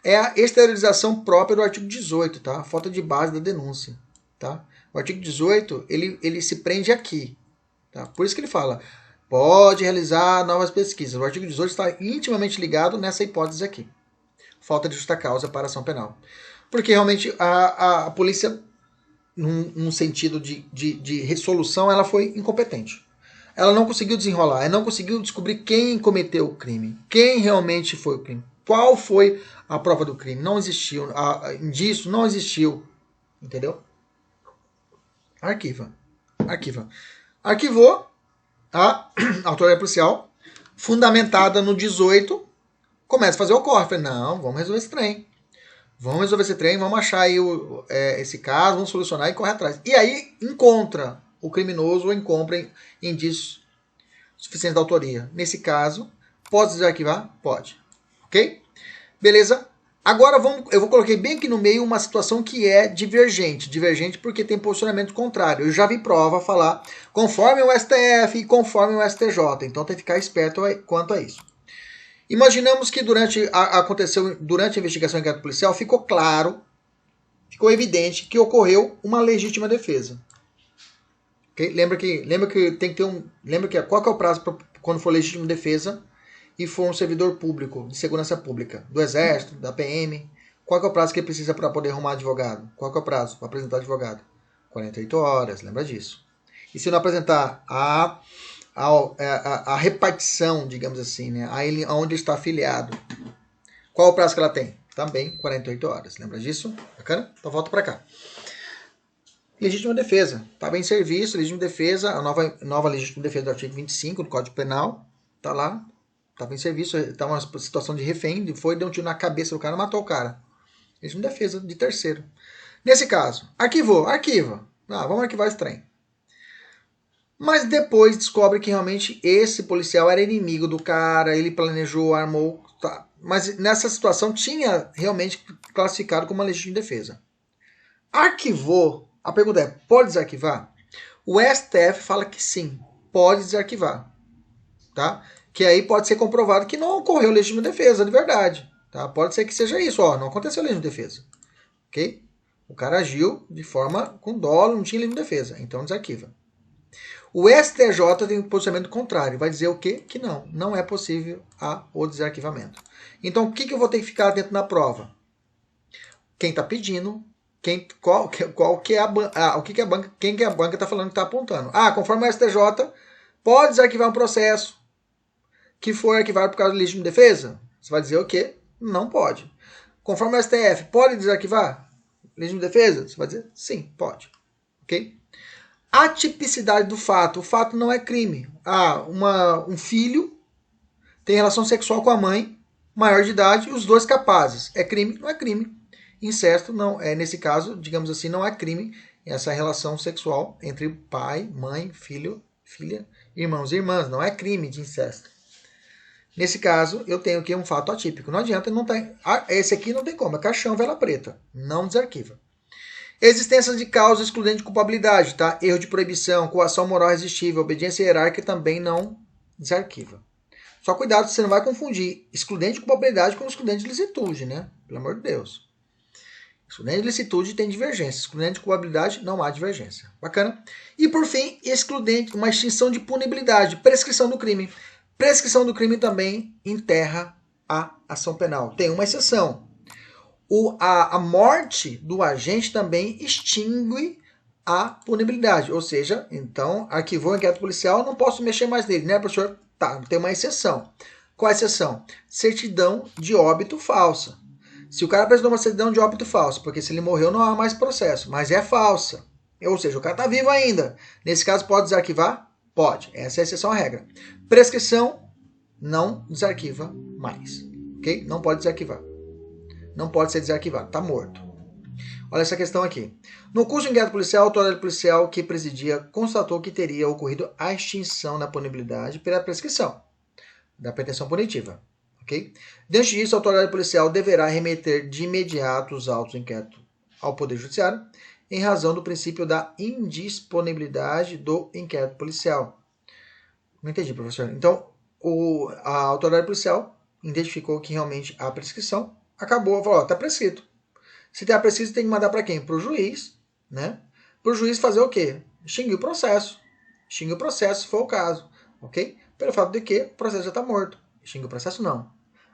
é a exteriorização própria do artigo 18, tá? Falta de base da denúncia, tá? O artigo 18, ele se prende aqui, tá? Por isso que ele fala, pode realizar novas pesquisas. O artigo 18 está intimamente ligado nessa hipótese aqui. Falta de justa causa para ação penal. Porque realmente a polícia, num sentido de resolução, ela foi incompetente. Ela não conseguiu desenrolar, ela não conseguiu descobrir quem cometeu o crime, quem realmente foi o crime, qual foi a prova do crime. Não existiu, indício não existiu, entendeu? Arquiva. Arquivou a autoridade policial, fundamentada no 18, começa a fazer o corre. Falei, não, vamos resolver esse trem. Vamos achar aí esse caso, vamos solucionar e correr atrás. E aí encontra o criminoso ou encontra indícios suficientes da autoria. Nesse caso, pode desarquivar? Pode. Ok? Beleza? Agora eu coloquei bem aqui no meio uma situação que é divergente. Divergente porque tem posicionamento contrário. Eu já vi prova falar conforme o STF e conforme o STJ. Então tem que ficar esperto quanto a isso. Imaginamos que durante a investigação em inquérito policial ficou evidente que ocorreu uma legítima defesa. Okay? Lembra que tem que ter qual que é o prazo quando for legítima defesa e for um servidor público, de segurança pública, do Exército, da PM? Qual que é o prazo que ele precisa para poder arrumar advogado? Qual que é o prazo para apresentar advogado? 48 horas, lembra disso. E se não apresentar a repartição, digamos assim, né? Onde está afiliado. Qual o prazo que ela tem? Também 48 horas. Lembra disso? Bacana? Então volta para cá. Legítima defesa. Estava em serviço, legítima defesa, a nova legítima defesa do artigo 25 do Código Penal. Está lá. Estava em serviço, estava numa situação de refém, deu um tiro na cabeça do cara, matou o cara. Legítima defesa de terceiro. Nesse caso, arquiva. Vamos arquivar esse trem. Mas depois descobre que realmente esse policial era inimigo do cara, ele planejou, armou, tá. Mas nessa situação tinha realmente classificado como uma legítima defesa. Arquivou, a pergunta é, pode desarquivar? O STF fala que sim, pode desarquivar, tá? Que aí pode ser comprovado que não ocorreu legítima defesa de verdade, tá? Pode ser que seja isso, não aconteceu legítima defesa, ok? O cara agiu de forma com dolo, não tinha legítima defesa, então desarquiva. O STJ tem um posicionamento contrário, vai dizer o quê? Que não é possível o desarquivamento. Então, o que eu vou ter que ficar dentro da prova? Quem está pedindo, quem que a banca está falando que está apontando. Conforme o STJ, pode desarquivar um processo que for arquivado por causa de legítima defesa? Você vai dizer o quê? Não pode. Conforme o STF, pode desarquivar legítima defesa? Você vai dizer sim, pode. Ok? Atipicidade do fato. O fato não é crime. Um filho tem relação sexual com a mãe, maior de idade, os dois capazes. É crime? Não é crime. Incesto, não. Nesse caso, digamos assim, não é crime essa relação sexual entre pai, mãe, filho, filha, irmãos e irmãs. Não é crime de incesto. Nesse caso, eu tenho aqui um fato atípico. Não adianta, não tem. Esse aqui não tem como. É caixão, vela preta. Não desarquiva. Existência de causa excludente de culpabilidade, tá? Erro de proibição, coação moral resistível, obediência hierárquica também não desarquiva. Só cuidado, você não vai confundir excludente de culpabilidade com excludente de licitude, né? Pelo amor de Deus. Excludente de licitude tem divergência. Excludente de culpabilidade não há divergência. Bacana? E por fim, uma extinção de punibilidade, prescrição do crime. Prescrição do crime também enterra a ação penal. Tem uma exceção. A morte do agente também extingue a punibilidade. Ou seja, então, arquivou o inquérito policial, não posso mexer mais nele, né, professor? Tá, tem uma exceção. Qual a exceção? Certidão de óbito falsa. Se o cara apresentou uma certidão de óbito falsa, porque se ele morreu não há mais processo, mas é falsa, Ou seja, o cara está vivo ainda. Nesse caso, pode desarquivar? Pode. Essa é a exceção à regra. Prescrição, não desarquiva mais. Ok? Não pode desarquivar. Não pode ser desarquivado. Está morto. Olha essa questão aqui. No curso de inquérito policial, a autoridade policial que presidia constatou que teria ocorrido a extinção da punibilidade pela prescrição da pretensão punitiva. Okay? Diante disso, a autoridade policial deverá remeter de imediato os autos do inquérito ao Poder Judiciário, em razão do princípio da indisponibilidade do inquérito policial. Não entendi, professor. Então, a autoridade policial identificou que realmente há prescrição, acabou, falou, está prescrito. Se está prescrito, tem que mandar para quem? Para o juiz, né? Para o juiz fazer o quê? Extinguir o processo. Extinguir o processo, se for o caso, ok? Pelo fato de que o processo já está morto. Extinguir o processo, não.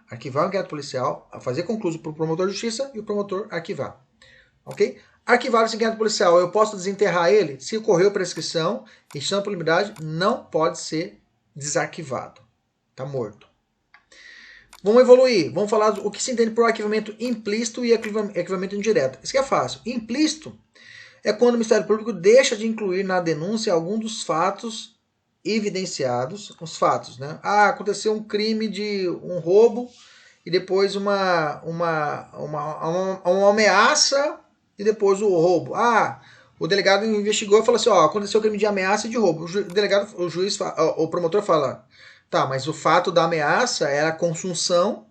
Arquivar o inquérito policial, fazer concluso para o promotor de justiça e o promotor arquivar. Ok? Arquivar esse inquérito policial, eu posso desenterrar ele? Se ocorreu prescrição, extinção da punibilidade, não pode ser desarquivado. Está morto. Vamos evoluir. Vamos falar o que se entende por arquivamento implícito e arquivamento indireto. Isso aqui é fácil. Implícito é quando o Ministério Público deixa de incluir na denúncia algum dos fatos evidenciados, os fatos, né? Ah, aconteceu um crime de um roubo e depois uma ameaça e depois o roubo. Ah, o delegado investigou e falou assim, ó, aconteceu crime de ameaça e de roubo. O promotor fala, tá, mas o fato da ameaça era consunção,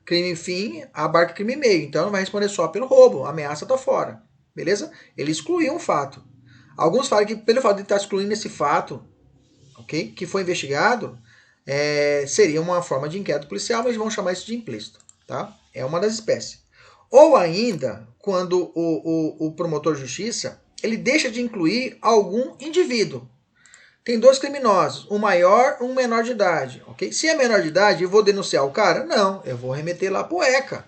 crime fim, abarca crime meio. Então não vai responder só pelo roubo, a ameaça tá fora. Beleza? Ele excluiu um fato. Alguns falam que pelo fato de estar excluindo esse fato, ok, que foi investigado, seria uma forma de inquérito policial, mas vamos chamar isso de implícito. Tá? É uma das espécies. Ou ainda, quando o promotor de justiça ele deixa de incluir algum indivíduo. Tem dois criminosos, um maior e um menor de idade. Okay? Se é menor de idade, eu vou denunciar o cara? Não, eu vou remeter lá para o ECA.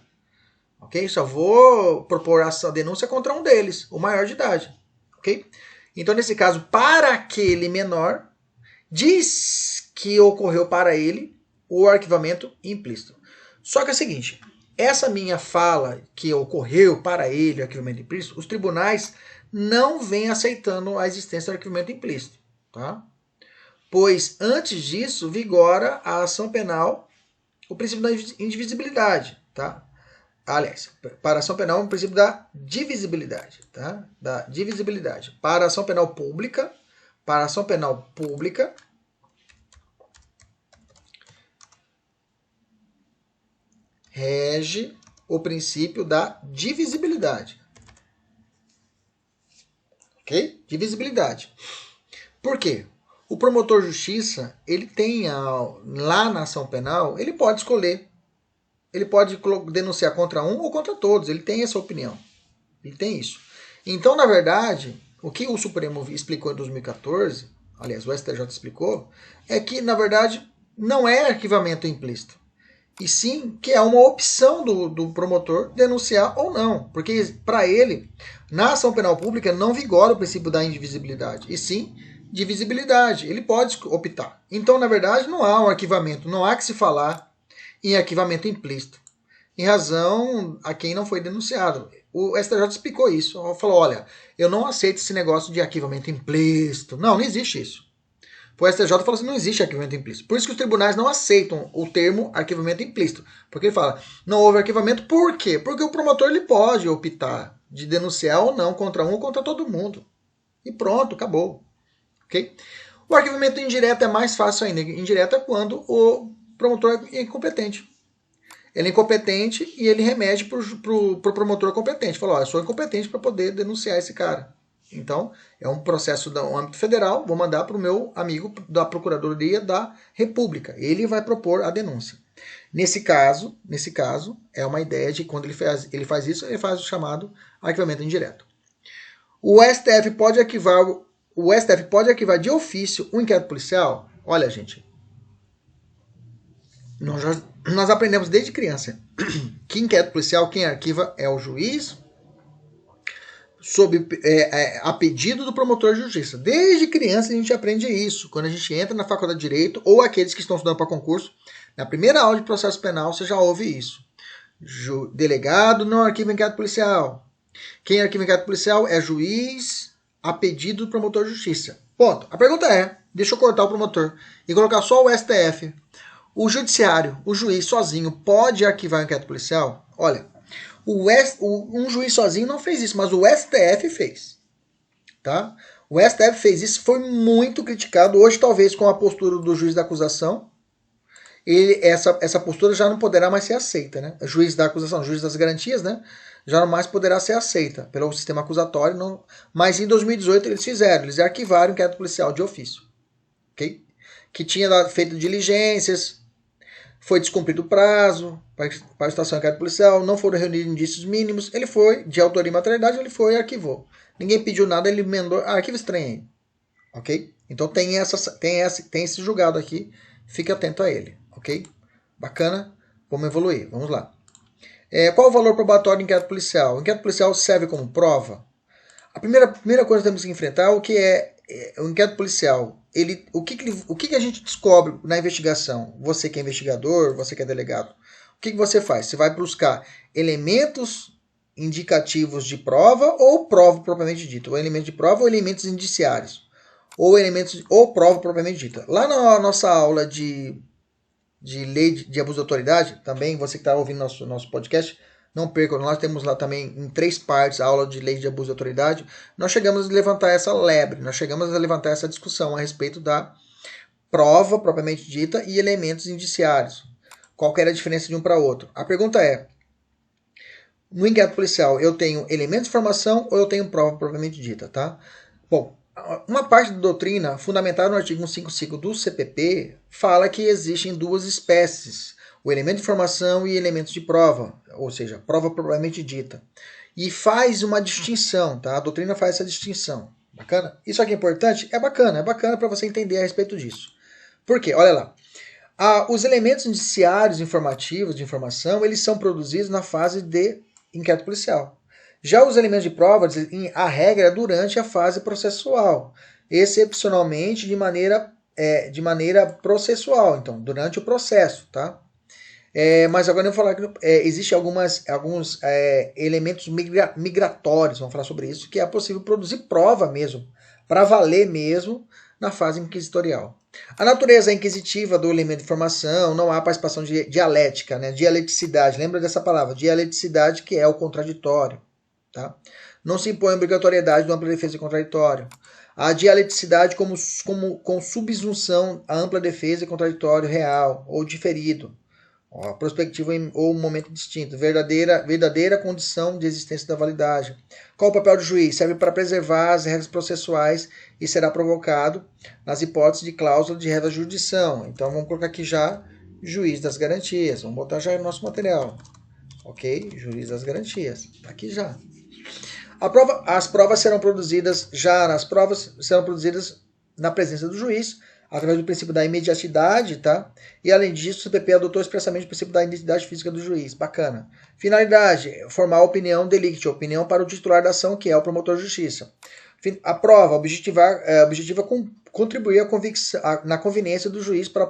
Okay? Só vou propor essa denúncia contra um deles, o maior de idade. Okay? Então, nesse caso, para aquele menor, diz que ocorreu para ele o arquivamento implícito. Só que é o seguinte, essa minha fala que ocorreu para ele o arquivamento implícito, os tribunais não vêm aceitando a existência do arquivamento implícito. Tá? Pois antes disso vigora a ação penal, o princípio da indivisibilidade. Tá? Aliás, para a ação penal, o princípio da divisibilidade. Tá? Da divisibilidade. Para a ação penal pública, rege o princípio da divisibilidade. Ok? Divisibilidade. Por quê? O promotor de justiça, ele tem lá na ação penal, ele pode escolher. Ele pode denunciar contra um ou contra todos. Ele tem essa opinião. Ele tem isso. Então, na verdade, o que o Supremo explicou em 2014, aliás, o STJ explicou, é que, na verdade, não é arquivamento implícito. E sim que é uma opção do promotor denunciar ou não. Porque, para ele, na ação penal pública, não vigora o princípio da indivisibilidade. E sim divisibilidade. Ele pode optar. Então, na verdade, não há um arquivamento. Não há que se falar em arquivamento implícito. Em razão a quem não foi denunciado. O STJ explicou isso. Falou, olha, eu não aceito esse negócio de arquivamento implícito. Não existe isso. O STJ falou assim, não existe arquivamento implícito. Por isso que os tribunais não aceitam o termo arquivamento implícito. Porque ele fala, não houve arquivamento, por quê? Porque o promotor ele pode optar de denunciar ou não contra um ou contra todo mundo. E pronto, acabou. Okay? O arquivamento indireto é mais fácil ainda. Indireto é quando o promotor é incompetente. Ele é incompetente e ele remete para o promotor competente. Falou, eu sou incompetente para poder denunciar esse cara. Então, é um processo do âmbito federal, vou mandar para o meu amigo da Procuradoria da República. Ele vai propor a denúncia. Nesse caso, é uma ideia de quando ele faz isso, ele faz o chamado arquivamento indireto. O STF pode arquivar de ofício um inquérito policial? Olha, gente, nós aprendemos desde criança que inquérito policial, quem arquiva é o juiz, a pedido do promotor de justiça. Desde criança a gente aprende isso. Quando a gente entra na faculdade de Direito, ou aqueles que estão estudando para concurso, na primeira aula de processo penal você já ouve isso. Delegado não arquiva inquérito policial. Quem arquiva inquérito policial é juiz, a pedido do promotor de justiça. Ponto. A pergunta é, deixa eu cortar o promotor e colocar só o STF. O judiciário, o juiz sozinho, pode arquivar o inquérito policial? Olha, um juiz sozinho não fez isso, mas o STF fez. Tá? O STF fez isso, foi muito criticado. Hoje, talvez, com a postura do juiz da acusação, essa postura já não poderá mais ser aceita. Né? O juiz da acusação, o juiz das garantias, né? Já não mais poderá ser aceita pelo sistema acusatório. Não, mas em 2018 eles arquivaram o inquérito policial de ofício. Okay? Que tinha feito diligências, foi descumprido o prazo para a estação de inquérito policial, não foram reunidos indícios mínimos, ele foi, de autoria e materialidade, ele foi e arquivou. Ninguém pediu nada, ele emendou, arquivo estranho aí. Ok? Então tem esse julgado aqui, fique atento a ele. Ok? Bacana? Vamos evoluir, vamos lá. Qual o valor probatório do inquérito policial? O inquérito policial serve como prova? A primeira coisa que temos que enfrentar é o que é o inquérito policial. O que a gente descobre na investigação? Você que é investigador, você que é delegado. O que você faz? Você vai buscar elementos indicativos de prova ou prova propriamente dita? Ou elementos de prova ou elementos indiciários? Ou prova propriamente dita. Lá na nossa aula de lei de abuso de autoridade, também, você que está ouvindo nosso podcast, não percam, nós temos lá também em 3 partes a aula de lei de abuso de autoridade. Nós chegamos a levantar essa lebre, nós chegamos a levantar essa discussão a respeito da prova propriamente dita e elementos indiciários. Qual que era a diferença de um para outro? A pergunta é, no inquérito policial, eu tenho elementos de informação ou eu tenho prova propriamente dita, tá? Bom, uma parte da doutrina, fundamentada no artigo 155 do CPP, fala que existem 2 espécies, o elemento de informação e elementos de prova, ou seja, prova propriamente dita. E faz uma distinção, tá? A doutrina faz essa distinção. Bacana? Isso aqui é importante? É bacana para você entender a respeito disso. Por quê? Olha lá. Os elementos indiciários informativos de informação, eles são produzidos na fase de inquérito policial. Já os elementos de prova, a regra é durante a fase processual, excepcionalmente de maneira processual, então, durante o processo, tá? Mas agora eu vou falar que existem alguns elementos migratórios, vamos falar sobre isso, que é possível produzir prova mesmo, para valer mesmo, na fase inquisitorial. A natureza inquisitiva do elemento de informação, não há participação de dialética, né? Dialeticidade, lembra dessa palavra? Dialeticidade, que é o contraditório. Tá? Não se impõe a obrigatoriedade de ampla defesa e contraditório. A dialeticidade com subsunção à ampla defesa e contraditório real ou diferido. Prospectiva ou momento distinto. Verdadeira condição de existência da validade. Qual o papel do juiz? Serve para preservar as regras processuais e será provocado nas hipóteses de cláusula de regra de jurisdição. Então vamos colocar aqui já juiz das garantias. Vamos botar já no nosso material. Ok? Juiz das garantias. Aqui já. As provas serão produzidas na presença do juiz, através do princípio da imediatidade, tá? E além disso, o CPP adotou expressamente o princípio da identidade física do juiz. Bacana. Finalidade, formar a opinião delicti, opinião para o titular da ação, que é o promotor de justiça. A prova objetiva contribuir na conveniência do juiz para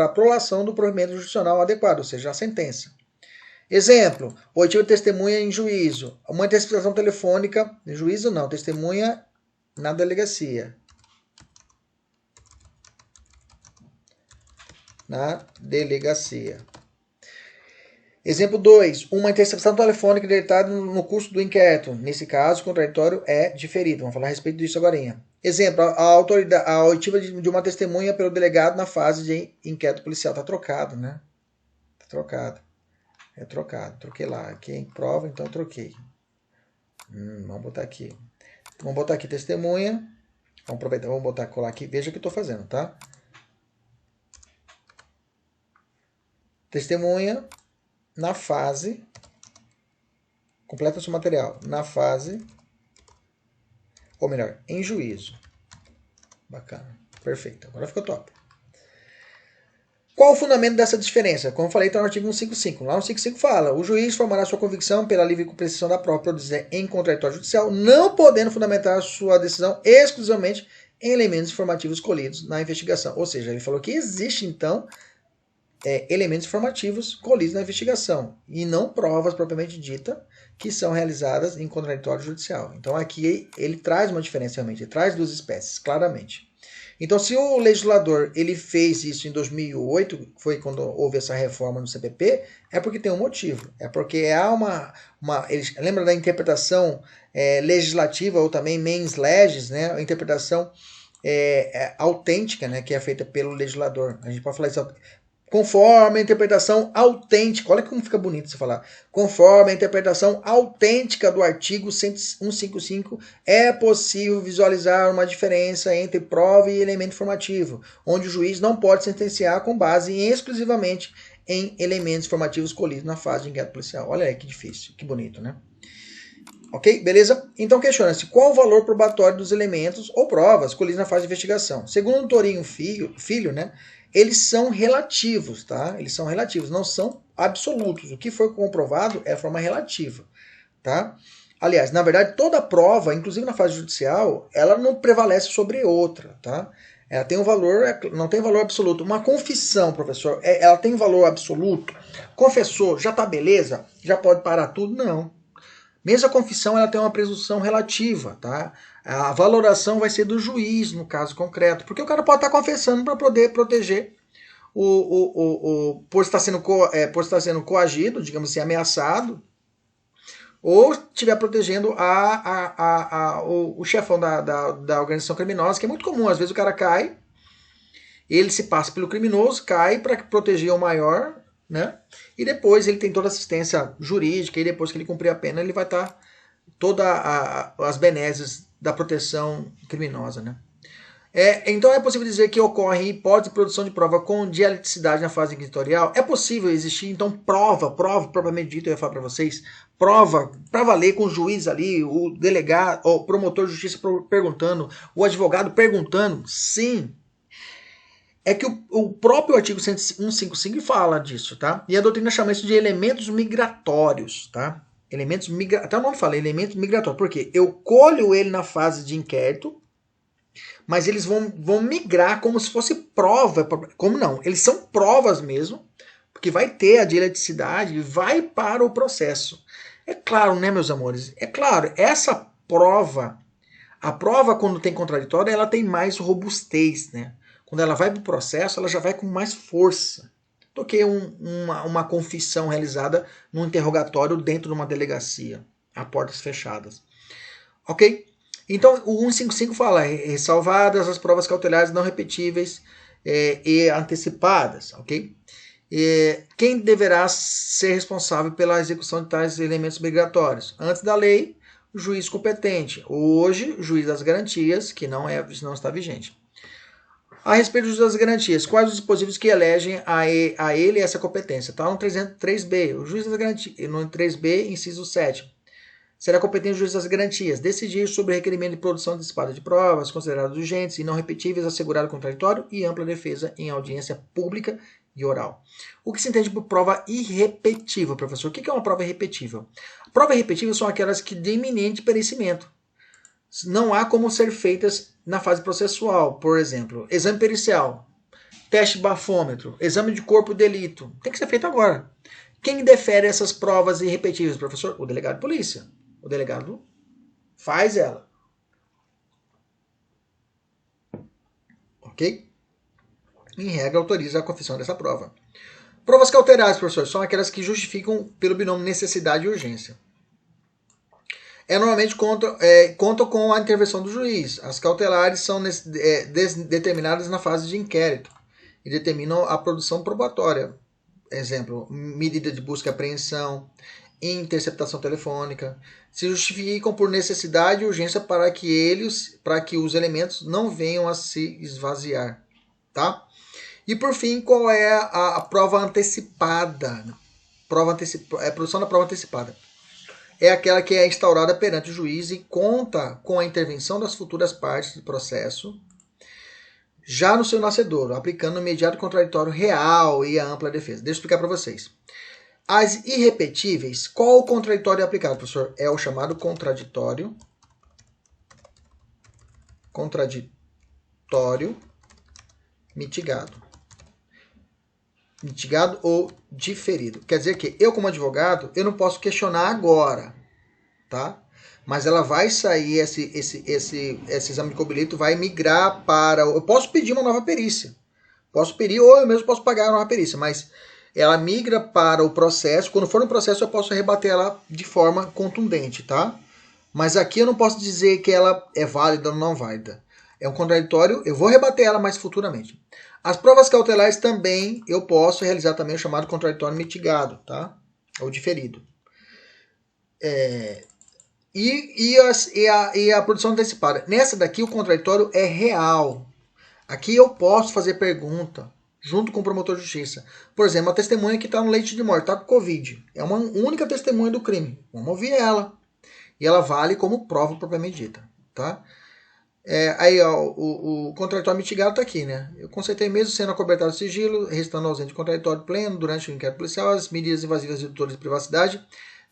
a prolação do provimento jurisdicional adequado, ou seja, a sentença. Exemplo, oitiva de testemunha em juízo. Uma interceptação telefônica, juízo não, testemunha na delegacia. Na delegacia. Exemplo 2. Uma interceptação telefônica deitada no curso do inquérito. Nesse caso, o contraditório é diferido. Vamos falar a respeito disso agora. Exemplo, a oitiva de uma testemunha pelo delegado na fase de inquérito policial. Está trocado, né? Está trocado. É trocado. Troquei lá. Aqui em prova, então eu troquei. Vamos botar aqui. Vamos botar aqui testemunha. Vamos aproveitar, vamos colar aqui. Veja o que eu estou fazendo, tá? Testemunha na fase. Completa seu material. Na fase. Ou melhor, em juízo. Bacana. Perfeito. Agora ficou top. Qual o fundamento dessa diferença? Como eu falei, está no artigo 155. Lá no 155 fala, o juiz formará sua convicção pela livre compreensão da prova produzida em contraditório judicial, não podendo fundamentar sua decisão exclusivamente em elementos informativos colhidos na investigação. Ou seja, ele falou que existe, então, elementos informativos colidos na investigação, e não provas propriamente dita que são realizadas em contraditório judicial. Então aqui ele traz uma diferença realmente, ele traz duas espécies, claramente. Então se o legislador ele fez isso em 2008, que foi quando houve essa reforma no CPP, é porque tem um motivo, é porque há lembra da interpretação legislativa, ou também mens legis, né, a interpretação autêntica, né, que é feita pelo legislador. A gente pode falar isso conforme a interpretação autêntica. Olha como fica bonito você falar. Conforme a interpretação autêntica do artigo 155, é possível visualizar uma diferença entre prova e elemento informativo, onde o juiz não pode sentenciar com base exclusivamente em elementos informativos colhidos na fase de inquérito policial. Olha aí que difícil, que bonito, né? Ok? Beleza? Então questiona-se qual o valor probatório dos elementos ou provas colhidos na fase de investigação. Segundo o Torinho Filho, né, eles são relativos, tá? Eles são relativos, não são absolutos. O que foi comprovado é a forma relativa, tá? Aliás, na verdade, toda prova, inclusive na fase judicial, ela não prevalece sobre outra, tá? Ela tem um valor, não tem valor absoluto. Uma confissão, professor, ela tem valor absoluto? Confessou, já tá beleza? Já pode parar tudo? Não. Mesmo a confissão, ela tem uma presunção relativa, tá? A valoração vai ser do juiz, no caso concreto, porque o cara pode estar confessando para poder proteger por estar sendo coagido, digamos assim, ameaçado, ou estiver protegendo o chefão da organização criminosa, que é muito comum. Às vezes o cara cai, ele se passa pelo criminoso, cai para proteger o maior, né? E depois ele tem toda a assistência jurídica, e depois que ele cumprir a pena, ele vai estar todas as benesses da proteção criminosa, né? Então é possível dizer que ocorre hipótese de produção de prova com dialeticidade na fase inquisitorial? É possível existir, então, prova propriamente dito, eu ia falar para vocês, prova para valer com o juiz ali, o delegado, o promotor de justiça perguntando, o advogado perguntando? Sim. É que o próprio artigo 155 fala disso, tá? E a doutrina chama isso de elementos migratórios, tá? Até o nome fala, elementos migratórios. Por quê? Eu colho ele na fase de inquérito, mas eles vão migrar como se fosse prova. Como não? Eles são provas mesmo, porque vai ter a dialeticidade e vai para o processo. É claro, né, meus amores? É claro, essa prova, a prova quando tem contraditório, ela tem mais robustez, né? Quando ela vai para o processo, ela já vai com mais força do que uma confissão realizada num interrogatório dentro de uma delegacia, a portas fechadas. Ok? Então, o 155 fala, ressalvadas as provas cautelares não repetíveis e antecipadas, ok? Quem deverá ser responsável pela execução de tais elementos migratórios? Antes da lei, o juiz competente. Hoje, o juiz das garantias, que não está vigente. A respeito dos das garantias, quais os dispositivos que elegem a ele essa competência? Está no 303B, o juiz das garantias, no 3B, inciso 7. Será competente o juiz das garantias decidir sobre requerimento de produção antecipada de provas consideradas urgentes e não repetíveis, assegurado contraditório e ampla defesa em audiência pública e oral. O que se entende por prova irrepetível, professor? O que é uma prova irrepetível? Prova irrepetível são aquelas que de iminente perecimento. Não há como ser feitas na fase processual, por exemplo, exame pericial, teste bafômetro, exame de corpo de delito. Tem que ser feito agora. Quem defere essas provas irrepetíveis, professor? O delegado de polícia. O delegado faz ela. Ok? Em regra, autoriza a confissão dessa prova. Provas cautelares, professor, são aquelas que justificam pelo binômio necessidade e urgência. Normalmente contam com a intervenção do juiz. As cautelares são determinadas na fase de inquérito e determinam a produção probatória. Exemplo, medida de busca e apreensão, interceptação telefônica, se justificam por necessidade e urgência para que os elementos não venham a se esvaziar, tá? E por fim, qual é a prova antecipada? Produção da prova antecipada. É aquela que é instaurada perante o juiz e conta com a intervenção das futuras partes do processo, já no seu nascedouro, aplicando o imediato contraditório real e a ampla defesa. Deixa eu explicar para vocês. As irrepetíveis, qual o contraditório é aplicado, professor? É o chamado contraditório mitigado. mitigado ou diferido. Quer dizer que eu, como advogado, eu não posso questionar agora, tá? Mas ela vai sair, esse exame de cobilito vai migrar para... Eu posso pedir uma nova perícia. Posso pedir ou eu mesmo posso pagar uma nova perícia, mas ela migra para o processo. Quando for no processo, eu posso rebater ela de forma contundente, tá? Mas aqui eu não posso dizer que ela é válida ou não válida. É um contraditório, eu vou rebater ela mais futuramente. As provas cautelares também, eu posso realizar também o chamado contraditório mitigado, tá? Ou diferido. E a produção antecipada. Nessa daqui o contraditório é real. Aqui eu posso fazer pergunta junto com o promotor de justiça. Por exemplo, a testemunha que está no leito de morte, está com Covid. É uma única testemunha do crime. Vamos ouvir ela. E ela vale como prova propriamente dita. Tá? Aí ó, o contraditório mitigado está aqui, né? Eu conceitei mesmo sendo acobertado o sigilo, restando ausente de contraditório pleno durante o inquérito policial, as medidas invasivas e redutoras de privacidade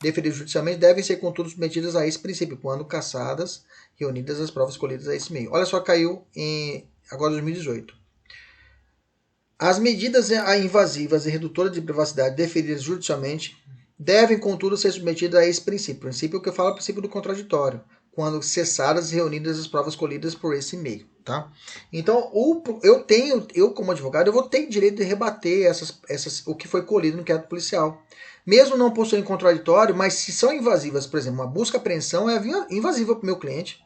deferidas judicialmente devem ser, contudo, submetidas a esse princípio, quando cassadas, reunidas as provas colhidas a esse meio. Olha só, caiu em agora 2018. As medidas invasivas e redutoras de privacidade deferidas judicialmente devem, contudo, ser submetidas a esse princípio. Princípio que eu falo é o princípio do contraditório, quando cessadas e reunidas as provas colhidas por esse meio, tá? Então, eu como advogado, eu vou ter direito de rebater o que foi colhido no inquérito policial. Mesmo não possuindo contraditório, mas se são invasivas, por exemplo, uma busca-apreensão é invasiva para o meu cliente.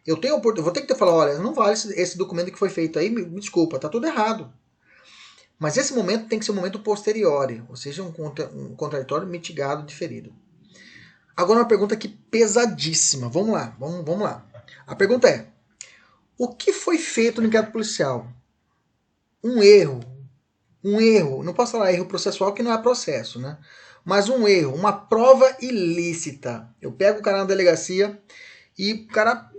Eu vou ter que falar, olha, não vale esse documento que foi feito aí, me desculpa, tá tudo errado. Mas esse momento tem que ser um momento posterior, ou seja, um contraditório mitigado, diferido. Agora uma pergunta aqui pesadíssima. Vamos lá, vamos lá. A pergunta é: o que foi feito no inquérito policial? Um erro, não posso falar erro processual que não é processo, né? Mas um erro, uma prova ilícita. Eu pego o cara na delegacia e o cara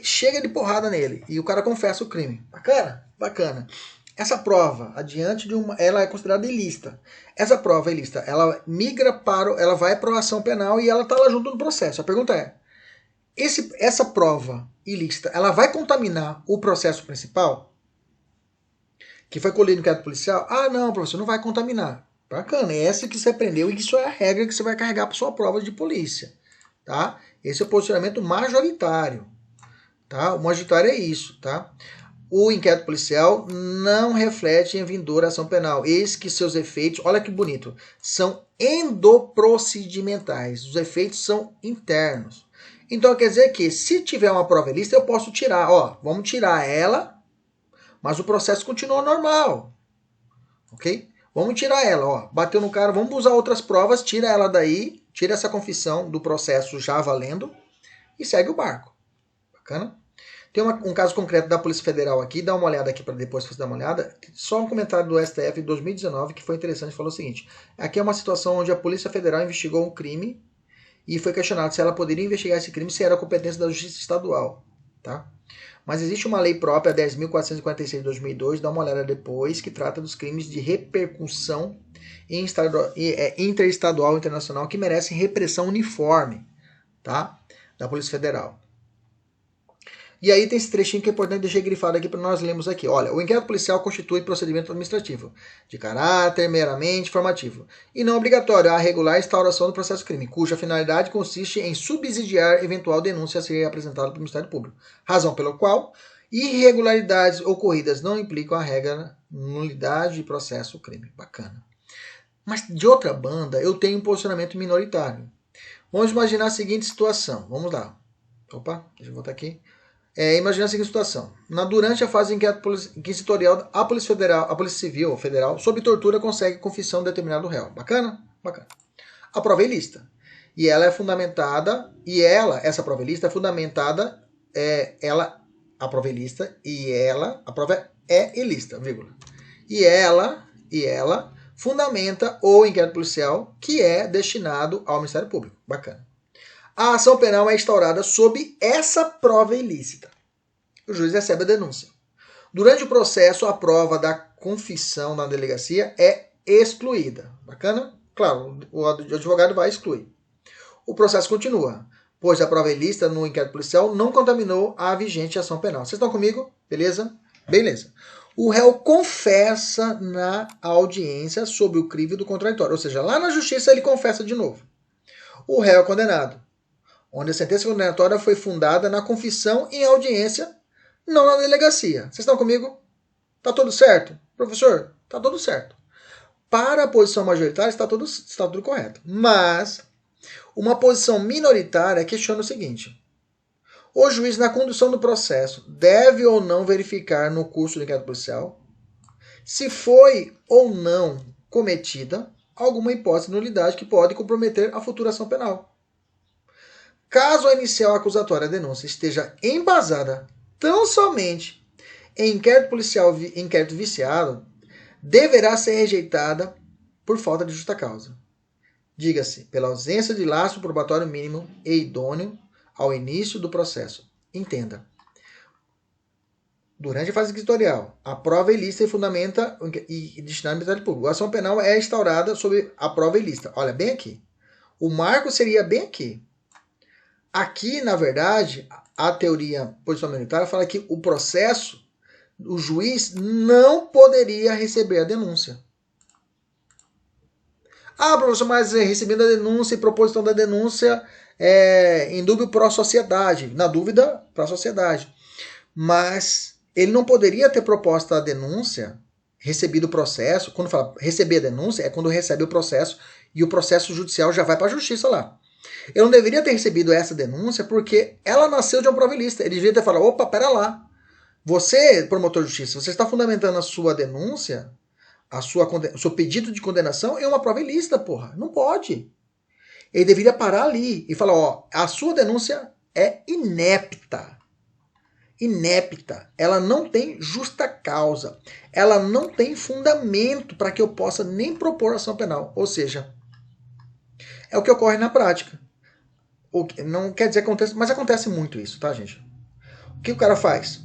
chega de porrada nele e o cara confessa o crime. Bacana? Bacana. Essa prova, ela é considerada ilícita. Essa prova ilícita, ela ela vai para a ação penal e ela está lá junto no processo. A pergunta é: essa prova ilícita, ela vai contaminar o processo principal? Que foi colhido no inquérito policial? Ah, não, professor, não vai contaminar. Bacana, é essa que você aprendeu e isso é a regra que você vai carregar para sua prova de polícia. Tá? Esse é o posicionamento majoritário. Tá? O majoritário é isso. Tá? O inquérito policial não reflete em vindoura ação penal. Eis que seus efeitos, olha que bonito, são endoprocedimentais. Os efeitos são internos. Então quer dizer que se tiver uma prova ilícita, eu posso tirar. Ó, vamos tirar ela, mas o processo continua normal. Ok? Vamos tirar ela. Ó, bateu no cara, vamos usar outras provas, tira ela daí, tira essa confissão do processo já valendo e segue o barco. Bacana? Tem um caso concreto da Polícia Federal aqui, dá uma olhada aqui para depois você dar uma olhada. Só um comentário do STF de 2019 que foi interessante, falou o seguinte: aqui é uma situação onde a Polícia Federal investigou um crime e foi questionado se ela poderia investigar esse crime se era competência da Justiça Estadual. Tá? Mas existe uma lei própria, 10.446 de 2002, dá uma olhada depois, que trata dos crimes de repercussão interestadual e internacional que merecem repressão uniforme, tá? Da Polícia Federal. E aí tem esse trechinho que é importante deixar grifado aqui para nós lermos aqui. Olha, o inquérito policial constitui procedimento administrativo de caráter meramente informativo e não obrigatório a regular a instauração do processo crime, cuja finalidade consiste em subsidiar eventual denúncia a ser apresentada pelo Ministério Público. Razão pela qual irregularidades ocorridas não implicam a regra nulidade de processo crime. Bacana. Mas de outra banda, eu tenho um posicionamento minoritário. Vamos imaginar a seguinte situação. Vamos lá. Opa, deixa eu voltar aqui. Imagina a seguinte situação. Durante a fase inquisitorial, a Polícia Federal, a Polícia Civil ou Federal, sob tortura, consegue confissão de determinado réu. Bacana? Bacana. A prova é ilícita. E ela é fundamentada, essa prova ilícita é fundamentada, a prova é ilícita, a prova é ilícita, vírgula. E ela fundamenta o inquérito policial que é destinado ao Ministério Público. Bacana. A ação penal é instaurada sob essa prova ilícita. O juiz recebe a denúncia. Durante o processo, a prova da confissão na delegacia é excluída. Bacana? Claro, o advogado vai excluir. O processo continua, pois a prova ilícita no inquérito policial não contaminou a vigente ação penal. Vocês estão comigo? Beleza? Beleza. o réu confessa na audiência sobre o crivo do contraditório. Ou seja, lá na justiça ele confessa de novo. O réu é condenado, onde a sentença condenatória foi fundada na confissão em audiência, não na delegacia. Vocês estão comigo? Tá tudo certo? Professor, tá tudo certo. Para a posição majoritária está tudo correto. Mas uma posição minoritária questiona o seguinte: o juiz, na condução do processo, deve ou não verificar no curso do inquérito policial se foi ou não cometida alguma hipótese de nulidade que pode comprometer a futura ação penal. Caso a inicial acusatória, a denúncia, esteja embasada tão somente em inquérito policial, inquérito viciado, deverá ser rejeitada por falta de justa causa. Diga-se, pela ausência de lastro probatório mínimo e idôneo ao início do processo. Entenda. Durante a fase inquisitorial, a prova ilícita e fundamenta e destinada à utilidade pública. A ação penal é instaurada sobre a prova ilícita. Olha, bem aqui. O marco seria bem aqui. Aqui, na verdade, a teoria posicional minoritária fala que o processo, o juiz não poderia receber a denúncia. Ah, professor, mas recebendo a denúncia e proposição da denúncia em dúvida para a sociedade. Na dúvida, para a sociedade. Mas ele não poderia ter proposto a denúncia, recebido o processo. Quando fala receber a denúncia, é quando recebe o processo e o processo judicial já vai para a justiça lá. Ele não deveria ter recebido essa denúncia porque ela nasceu de uma prova ilícita. Ele deveria ter falado, opa, pera lá. Você, promotor de justiça, você está fundamentando a sua denúncia, o seu pedido de condenação em uma prova ilícita, porra. Não pode. Ele deveria parar ali e falar, ó, a sua denúncia é inepta. Inepta. Ela não tem justa causa. Ela não tem fundamento para que eu possa nem propor ação penal. Ou seja, é o que ocorre na prática. Não quer dizer que acontece, mas acontece muito isso, tá, gente? O que o cara faz?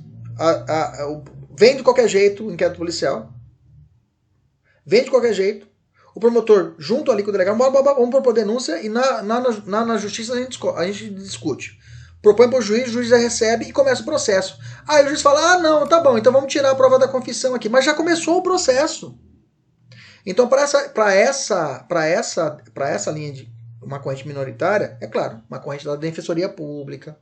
Vem de qualquer jeito o inquérito policial. Vem de qualquer jeito. O promotor, junto ali com o delegado, vamos propor denúncia e na justiça a gente discute. Propõe para o juiz já recebe e começa o processo. Aí o juiz fala, ah, não, tá bom, então vamos tirar a prova da confissão aqui. Mas já começou o processo. Então, para essa linha de uma corrente minoritária, é claro, uma corrente da Defensoria Pública,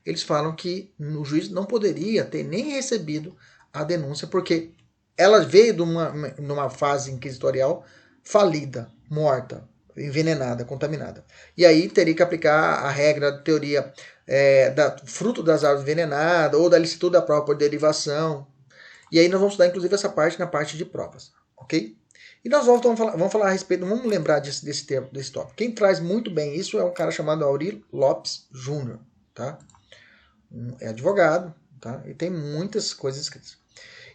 eles falam que o juiz não poderia ter nem recebido a denúncia, porque ela veio de numa fase inquisitorial falida, morta, envenenada, contaminada. E aí teria que aplicar a regra da teoria fruto das árvores envenenadas, ou da licitude da prova por derivação. E aí nós vamos estudar, inclusive, essa parte na parte de provas. Ok? E nós vamos falar a respeito, vamos lembrar desse tópico. Quem traz muito bem isso é um cara chamado Aurir Lopes Júnior. Tá? É advogado, tá? E tem muitas coisas escritas.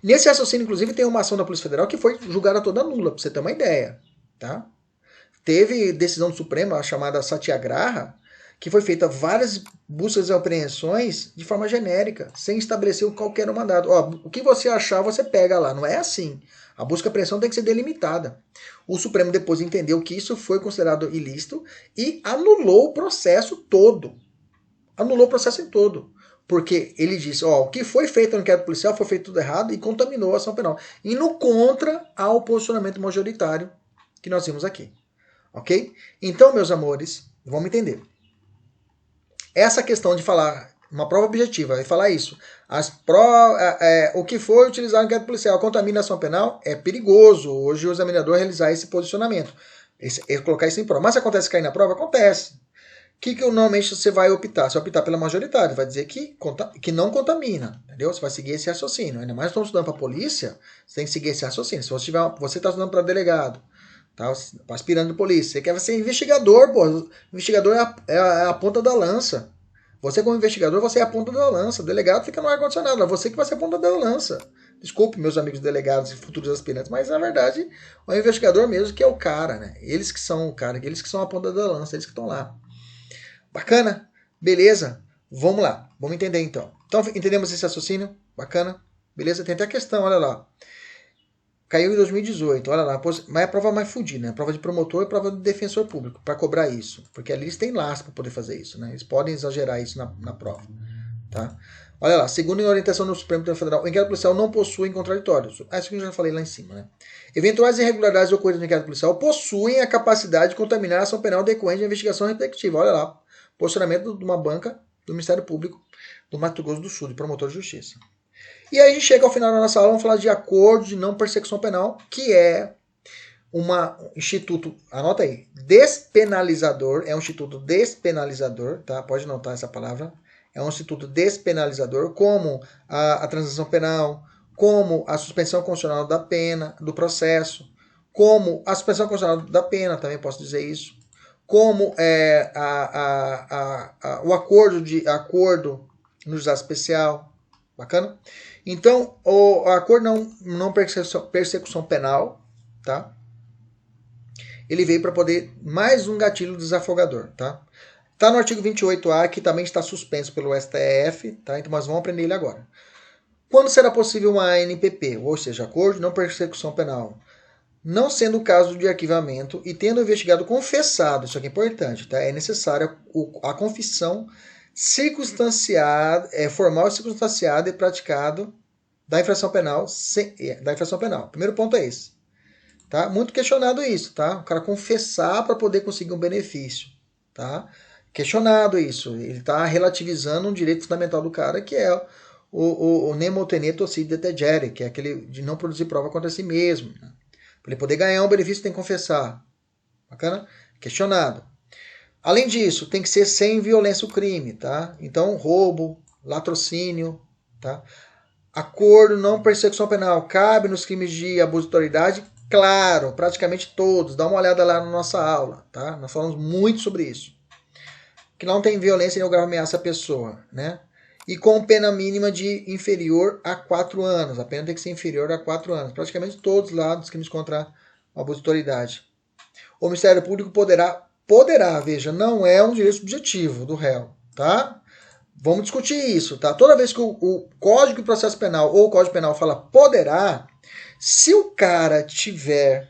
Nesse raciocínio, inclusive, tem uma ação da Polícia Federal que foi julgada toda nula, para você ter uma ideia. Tá? Teve decisão do Supremo, a chamada Satyagraha, que foi feita várias buscas e apreensões de forma genérica, sem estabelecer qualquer mandado. Ó, o que você achar, você pega lá. Não é assim. A busca e apreensão tem que ser delimitada. O Supremo depois entendeu que isso foi considerado ilícito e anulou o processo todo. Anulou o processo em todo. Porque ele disse, ó, o que foi feito no inquérito policial foi feito tudo errado e contaminou a ação penal. Indo contra ao posicionamento majoritário que nós vimos aqui. Ok? Então, meus amores, vamos entender. Essa questão de falar uma prova objetiva e falar isso, o que foi utilizado no inquérito policial contamina a ação penal, é perigoso hoje o examinador realizar esse posicionamento, colocar isso em prova. Mas se acontece cair na prova, acontece. O que normalmente você vai optar? Você vai optar pela majoritária, vai dizer que não contamina, entendeu? Você vai seguir esse raciocínio. Ainda mais estamos estudando para a polícia, você tem que seguir esse raciocínio. Se você está estudando para delegado, tá? Aspirando de polícia, você quer ser investigador, pô. Investigador é a ponta da lança. Você, como investigador, você é a ponta da lança. O delegado fica no ar-condicionado. É você que vai ser a ponta da lança. Desculpe, meus amigos delegados e futuros aspirantes, mas na verdade, o investigador mesmo que é o cara, né? Eles que são o cara, eles que são a ponta da lança, eles que estão lá. Bacana? Beleza? Vamos lá. Vamos entender então. Então, entendemos esse raciocínio? Bacana? Beleza? Tem até a questão, olha lá. Caiu em 2018, olha lá. Mas é a prova mais fodida, né? Prova de promotor e prova de defensor público, para cobrar isso. Porque ali eles têm laço para poder fazer isso, né? Eles podem exagerar isso na prova. Tá? Olha lá, segundo a orientação do Supremo Tribunal Federal, o inquérito policial não possui contraditórios. Isso que eu já falei lá em cima, né? Eventuais irregularidades ocorridas no inquérito policial possuem a capacidade de contaminar a ação penal decorrente da investigação respectiva. Olha lá, posicionamento de uma banca do Ministério Público do Mato Grosso do Sul, de promotor de justiça. E aí a gente chega ao final da nossa aula, vamos falar de acordo de não persecução penal, que é um instituto, anota aí, despenalizador, é um instituto despenalizador, tá? Pode notar essa palavra. É um instituto despenalizador, como a transação penal, como a suspensão constitucional da pena, do processo, como a suspensão constitucional da pena, também posso dizer isso, como o acordo no juizado especial, bacana? Então, o acordo não persecução penal, tá? Ele veio para poder mais um gatilho desafogador, tá? Está no artigo 28A, que também está suspenso pelo STF, tá? Então nós vamos aprender ele agora. Quando será possível uma ANPP, ou seja, acordo de não persecução penal, não sendo o caso de arquivamento e tendo o investigado confessado, isso aqui é importante, tá? É necessária a confissão circunstanciada, formal, circunstanciada e praticado da infração penal, Primeiro ponto é esse, tá? Muito questionado isso, tá? O cara confessar para poder conseguir um benefício, tá? Questionado isso. Ele está relativizando um direito fundamental do cara, que é o nemo tenetur si detegere, que é aquele de não produzir prova contra si mesmo. Né? Para ele poder ganhar um benefício, tem que confessar. Bacana? Questionado. Além disso, tem que ser sem violência o crime, tá? Então, roubo, latrocínio, tá? Acordo, não persecução penal, cabe nos crimes de abuso de autoridade? Claro, praticamente todos. Dá uma olhada lá na nossa aula, tá? Nós falamos muito sobre isso. Que não tem violência nem grave ameaça à pessoa, né? E com pena mínima de inferior a 4 anos. A pena tem que ser inferior a 4 anos. Praticamente todos lá dos crimes contra o abuso de autoridade. O Ministério Público poderá, veja, não é um direito subjetivo do réu, tá? Vamos discutir isso, tá? Toda vez que o Código de Processo Penal ou o Código Penal fala poderá, se o cara tiver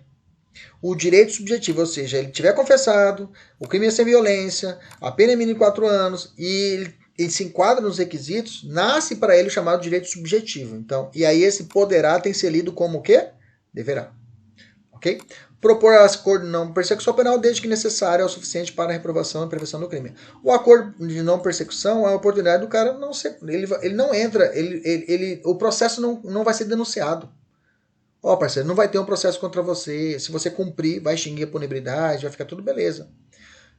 o direito subjetivo, ou seja, ele tiver confessado, o crime é sem violência, a pena é mínima de 4 anos e ele se enquadra nos requisitos, nasce para ele o chamado direito subjetivo. Então, e aí esse poderá tem que ser lido como o quê? Deverá. Ok? Propor acordo de não persecução penal desde que necessário é o suficiente para a reprovação e prevenção do crime. O acordo de não persecução é a oportunidade do cara não ser... Ele não entra, o processo não vai ser denunciado. Ó, parceiro, não vai ter um processo contra você. Se você cumprir, vai extinguir a punibilidade, vai ficar tudo beleza.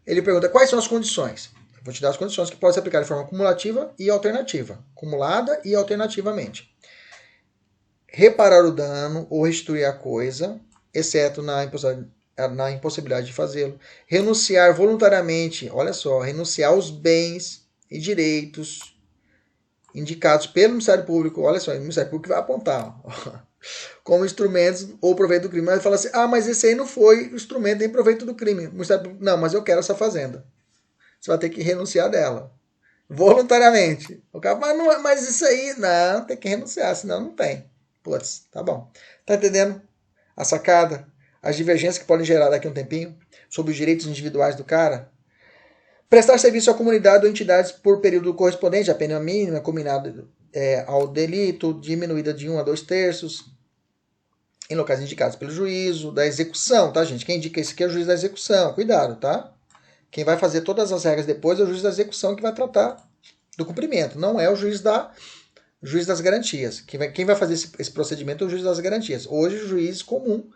Ele pergunta quais são as condições. Eu vou te dar as condições que podem ser aplicadas de forma cumulativa e alternativa. Cumulada e alternativamente. Reparar o dano ou restituir a coisa, exceto na impossibilidade de fazê-lo. Renunciar voluntariamente, olha só, renunciar aos bens e direitos indicados pelo Ministério Público. Olha só, o Ministério Público vai apontar, ó, como instrumentos ou proveito do crime. Mas fala assim, mas esse aí não foi instrumento nem proveito do crime. Não, mas eu quero essa fazenda. Você vai ter que renunciar dela. Voluntariamente. O cara fala, mas isso aí, não, tem que renunciar, senão não tem. Putz, tá bom. Tá entendendo a sacada? As divergências que podem gerar daqui a um tempinho sobre os direitos individuais do cara? Prestar serviço à comunidade ou entidades por período correspondente à pena mínima combinada ao delito, diminuída de 1 a 2/3, em locais indicados pelo juízo, da execução, tá, gente? Quem indica isso aqui é o juiz da execução, cuidado, tá? Quem vai fazer todas as regras depois é o juiz da execução que vai tratar do cumprimento, não é o juiz das garantias. Quem vai fazer esse procedimento é o juiz das garantias. Hoje o juiz comum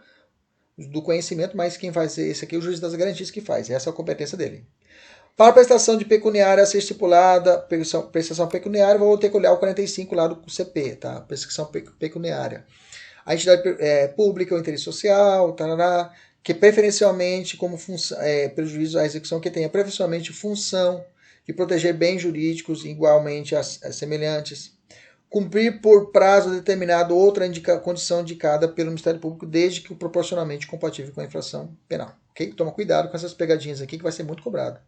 do conhecimento, mas quem faz esse aqui é o juiz das garantias que faz, essa é a competência dele. Para a prestação de pecuniária a ser estipulada, prestação pecuniária, vou ter que olhar o 45 lá do CP, tá? Prestação pecuniária. A entidade pública, o interesse social, tarará, que preferencialmente, como prejuízo à execução, que tenha preferencialmente função de proteger bens jurídicos igualmente semelhantes. Cumprir por prazo determinado outra condição indicada pelo Ministério Público, desde que proporcionalmente compatível com a infração penal. Okay? Toma cuidado com essas pegadinhas aqui, que vai ser muito cobrado.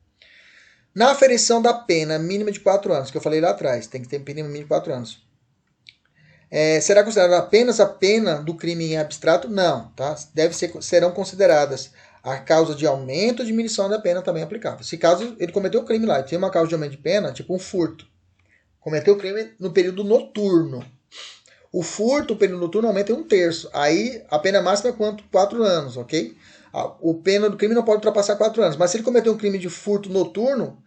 Na aferição da pena mínima de 4 anos, que eu falei lá atrás, tem que ter pena mínima de 4 anos. Será considerada apenas a pena do crime em abstrato? Não, tá? Serão consideradas a causa de aumento ou diminuição da pena também aplicável. Se caso ele cometeu o crime lá e tem uma causa de aumento de pena, tipo um furto, Cometeu crime no período noturno. O furto, o período noturno, aumenta em 1/3. Aí a pena máxima é quanto? 4 anos, ok? O pena do crime não pode ultrapassar 4 anos. Mas se ele cometeu um crime de furto noturno,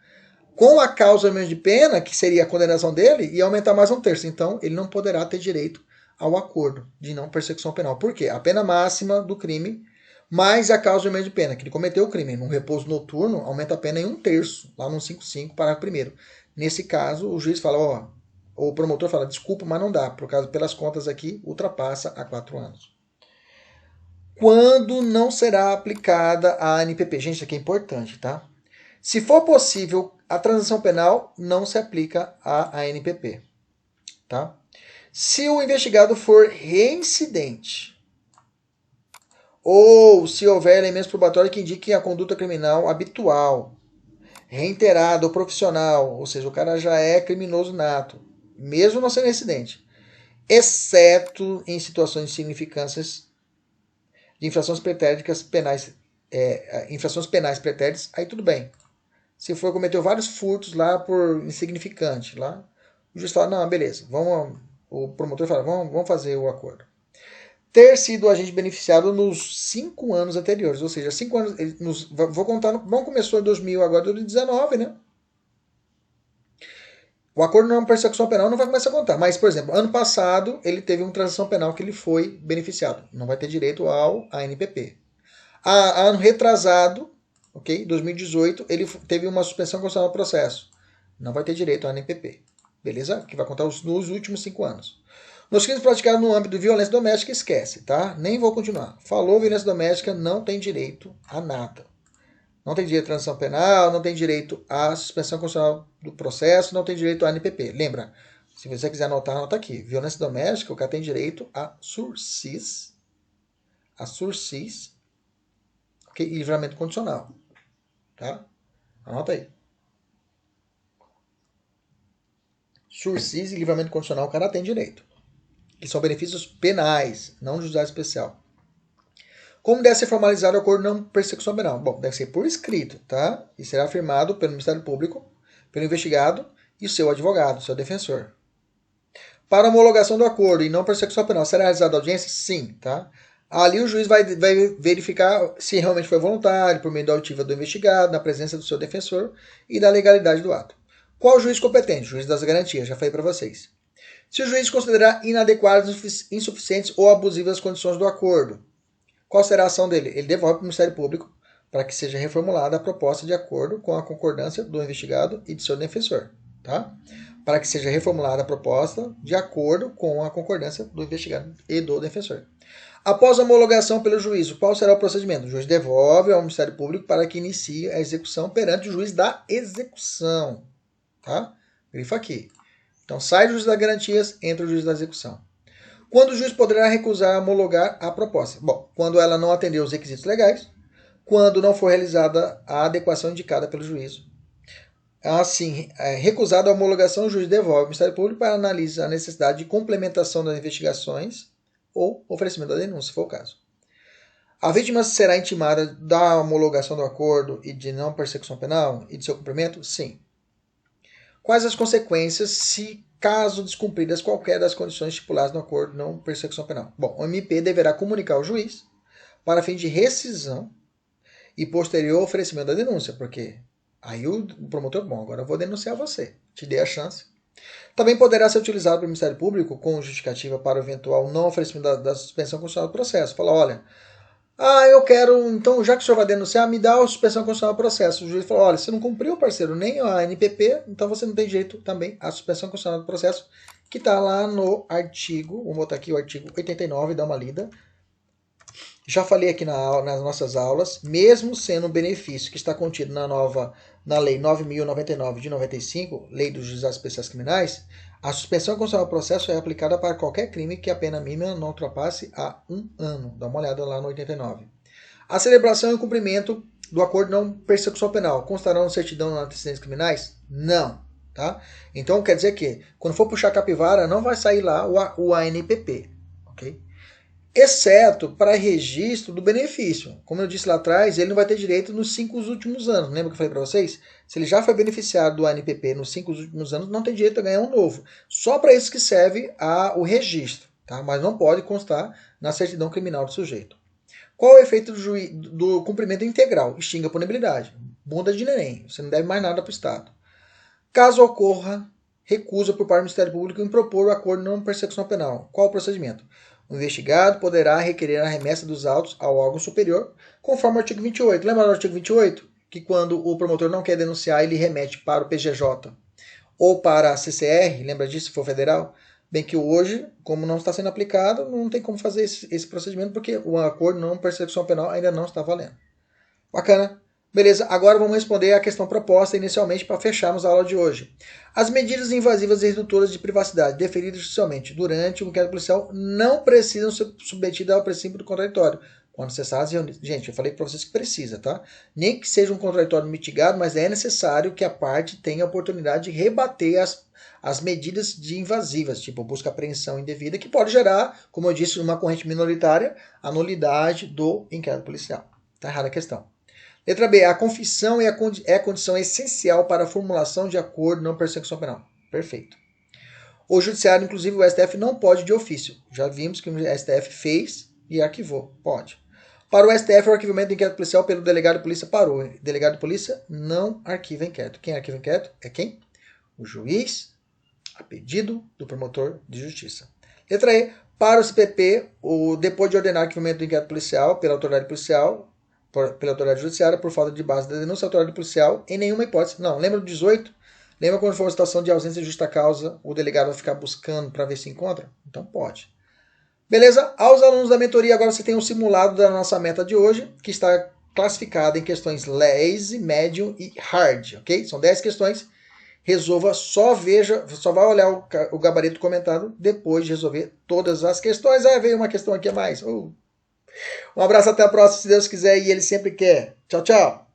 com a causa menos de pena, que seria a condenação dele, ia aumentar mais 1/3. Então, ele não poderá ter direito ao acordo de não persecução penal. Por quê? A pena máxima do crime mais a causa menos de pena, que ele cometeu o crime. Num repouso noturno, aumenta a pena em 1/3, lá no 55, parágrafo 1º. Nesse caso, o juiz fala, ó, o promotor fala, desculpa, mas não dá, por causa, pelas contas aqui, ultrapassa a 4 anos. Quando não será aplicada a ANPP? Gente, isso aqui é importante, tá? Se for possível, a transação penal não se aplica à ANPP, tá? Se o investigado for reincidente, ou se houver elementos probatórios que indiquem a conduta criminal habitual, reiterada ou profissional, ou seja, o cara já é criminoso nato, mesmo não sendo reincidente, exceto em situações de significâncias de infrações pretéritas penais, infrações penais pretéritas, aí tudo bem. Se for cometeu vários furtos lá por insignificante, lá, o juiz fala, não, beleza, o promotor fala, vamos fazer o acordo. Ter sido agente beneficiado nos 5 anos anteriores, ou seja, 5 anos, vou contar, bom, começou em 2000, agora 2019, né? O acordo não é persecução penal, não vai começar a contar. Mas, por exemplo, ano passado, ele teve uma transação penal que ele foi beneficiado. Não vai ter direito ao ANPP. Ano retrasado, ok? 2018, ele teve uma suspensão constitucional do processo. Não vai ter direito ao ANPP. Beleza? Que vai contar nos últimos 5 anos. Nos crimes praticados no âmbito de violência doméstica, esquece, tá? Nem vou continuar. Falou violência doméstica, não tem direito a nada. Não tem direito à transação penal, não tem direito à suspensão constitucional do processo, não tem direito ao ANPP. Lembra, se você quiser anotar, anota aqui. Violência doméstica, o cara tem direito a sursis, okay? E livramento condicional. Tá? Anota aí. Sursis e livramento condicional, o cara tem direito. Que são benefícios penais, não de juizado especial. Como deve ser formalizado o acordo de não persecução penal? Bom, deve ser por escrito, tá? E será afirmado pelo Ministério Público, pelo investigado e o seu advogado, seu defensor. Para a homologação do acordo e não persecução penal, será realizada audiência? Sim, tá? Ali o juiz vai verificar se realmente foi voluntário, por meio da auditiva do investigado, na presença do seu defensor e da legalidade do ato. Qual o juiz competente? O juiz das garantias, já falei para vocês. Se o juiz considerar inadequadas, insuficientes ou abusivas as condições do acordo, qual será a ação dele? Ele devolve para o Ministério Público para que seja reformulada a proposta de acordo com a concordância do investigado e de seu defensor. Tá? Para que seja reformulada a proposta de acordo com a concordância do investigado e do defensor. Após a homologação pelo juízo, qual será o procedimento? O juiz devolve ao Ministério Público para que inicie a execução perante o juiz da execução. Tá? Grifa aqui. Então sai do juiz das garantias, entra o juiz da execução. Quando o juiz poderá recusar homologar a proposta? Bom, quando ela não atender os requisitos legais, quando não for realizada a adequação indicada pelo juízo. Assim, recusada a homologação, o juiz devolve ao Ministério Público para analisar a necessidade de complementação das investigações ou oferecimento da denúncia, se for o caso. A vítima será intimada da homologação do acordo e de não persecução penal e de seu cumprimento? Sim. Quais as consequências se caso descumpridas qualquer das condições estipuladas no acordo de não persecução penal? Bom, o MP deverá comunicar ao juiz para fim de rescisão e posterior oferecimento da denúncia, porque aí o promotor, bom, agora eu vou denunciar você, te dei a chance. Também poderá ser utilizado pelo Ministério Público com justificativa para o eventual não oferecimento da suspensão constitucional do processo. Fala, olha, eu quero, então, já que o senhor vai denunciar, me dá a suspensão constitucional do processo. O juiz falou, olha, você não cumpriu, parceiro, nem a NPP, então você não tem direito também à suspensão constitucional do processo, que está lá no artigo, vou botar aqui o artigo 89, dá uma lida. Já falei aqui nas nossas aulas, mesmo sendo um benefício que está contido na Lei 9.099 de 95, Lei dos Juizados Especiais Criminais, a suspensão constitucional do processo é aplicada para qualquer crime que a pena mínima não ultrapasse a 1 ano. Dá uma olhada lá no 89. A celebração e o cumprimento do acordo de não persecução penal constarão na certidão de antecedentes criminais? Não. Tá? Então quer dizer que, quando for puxar a capivara, não vai sair lá o ANPP. Ok? exceto para registro do benefício. Como eu disse lá atrás, ele não vai ter direito nos 5 últimos anos. Lembra que eu falei para vocês? Se ele já foi beneficiado do ANPP nos 5 últimos anos, não tem direito a ganhar um novo. Só para isso que serve o registro, tá? Mas não pode constar na certidão criminal do sujeito. Qual é o efeito do cumprimento integral? Extingue a punibilidade. Bunda de neném. Você não deve mais nada para o Estado. Caso ocorra recusa por parte do Ministério Público em propor o acordo de não persecução penal. Qual o procedimento? O investigado poderá requerer a remessa dos autos ao órgão superior, conforme o artigo 28. Lembra do artigo 28? Que quando o promotor não quer denunciar, ele remete para o PGJ ou para a CCR, lembra disso, se for federal? Bem que hoje, como não está sendo aplicado, não tem como fazer esse procedimento, porque o acordo de não persecução penal ainda não está valendo. Bacana? Beleza, agora vamos responder a questão proposta inicialmente para fecharmos a aula de hoje. As medidas invasivas e redutoras de privacidade deferidas judicialmente durante o inquérito policial não precisam ser submetidas ao princípio do contraditório. Quando cessadas reunidas. Gente, eu falei para vocês que precisa, tá? Nem que seja um contraditório mitigado, mas é necessário que a parte tenha a oportunidade de rebater as medidas de invasivas, tipo busca apreensão indevida, que pode gerar, como eu disse, uma corrente minoritária, a nulidade do inquérito policial. Tá errada a questão. Letra B. A confissão é a condição essencial para a formulação de acordo de não persecução penal. Perfeito. O judiciário, inclusive o STF, não pode de ofício. Já vimos que o STF fez e arquivou. Pode. Para o STF, o arquivamento do inquérito policial pelo delegado de polícia parou. O delegado de polícia não arquiva inquérito. Quem arquiva inquérito é quem? O juiz, a pedido do promotor de justiça. Letra E. Para o CPP, depois de ordenar o arquivamento do inquérito policial pela autoridade policial, pela autoridade judiciária por falta de base da denúncia, a autoridade policial, em nenhuma hipótese. Não, lembra do 18? Lembra quando for uma situação de ausência de justa causa, o delegado vai ficar buscando para ver se encontra? Então pode. Beleza? Aos alunos da mentoria, agora você tem um simulado da nossa meta de hoje, que está classificado em questões lazy, médium e hard, ok? São 10 questões. Resolva, só vai olhar o gabarito comentado depois de resolver todas as questões. Ah, veio uma questão aqui a mais. Um abraço, até a próxima, se Deus quiser e Ele sempre quer. Tchau, tchau.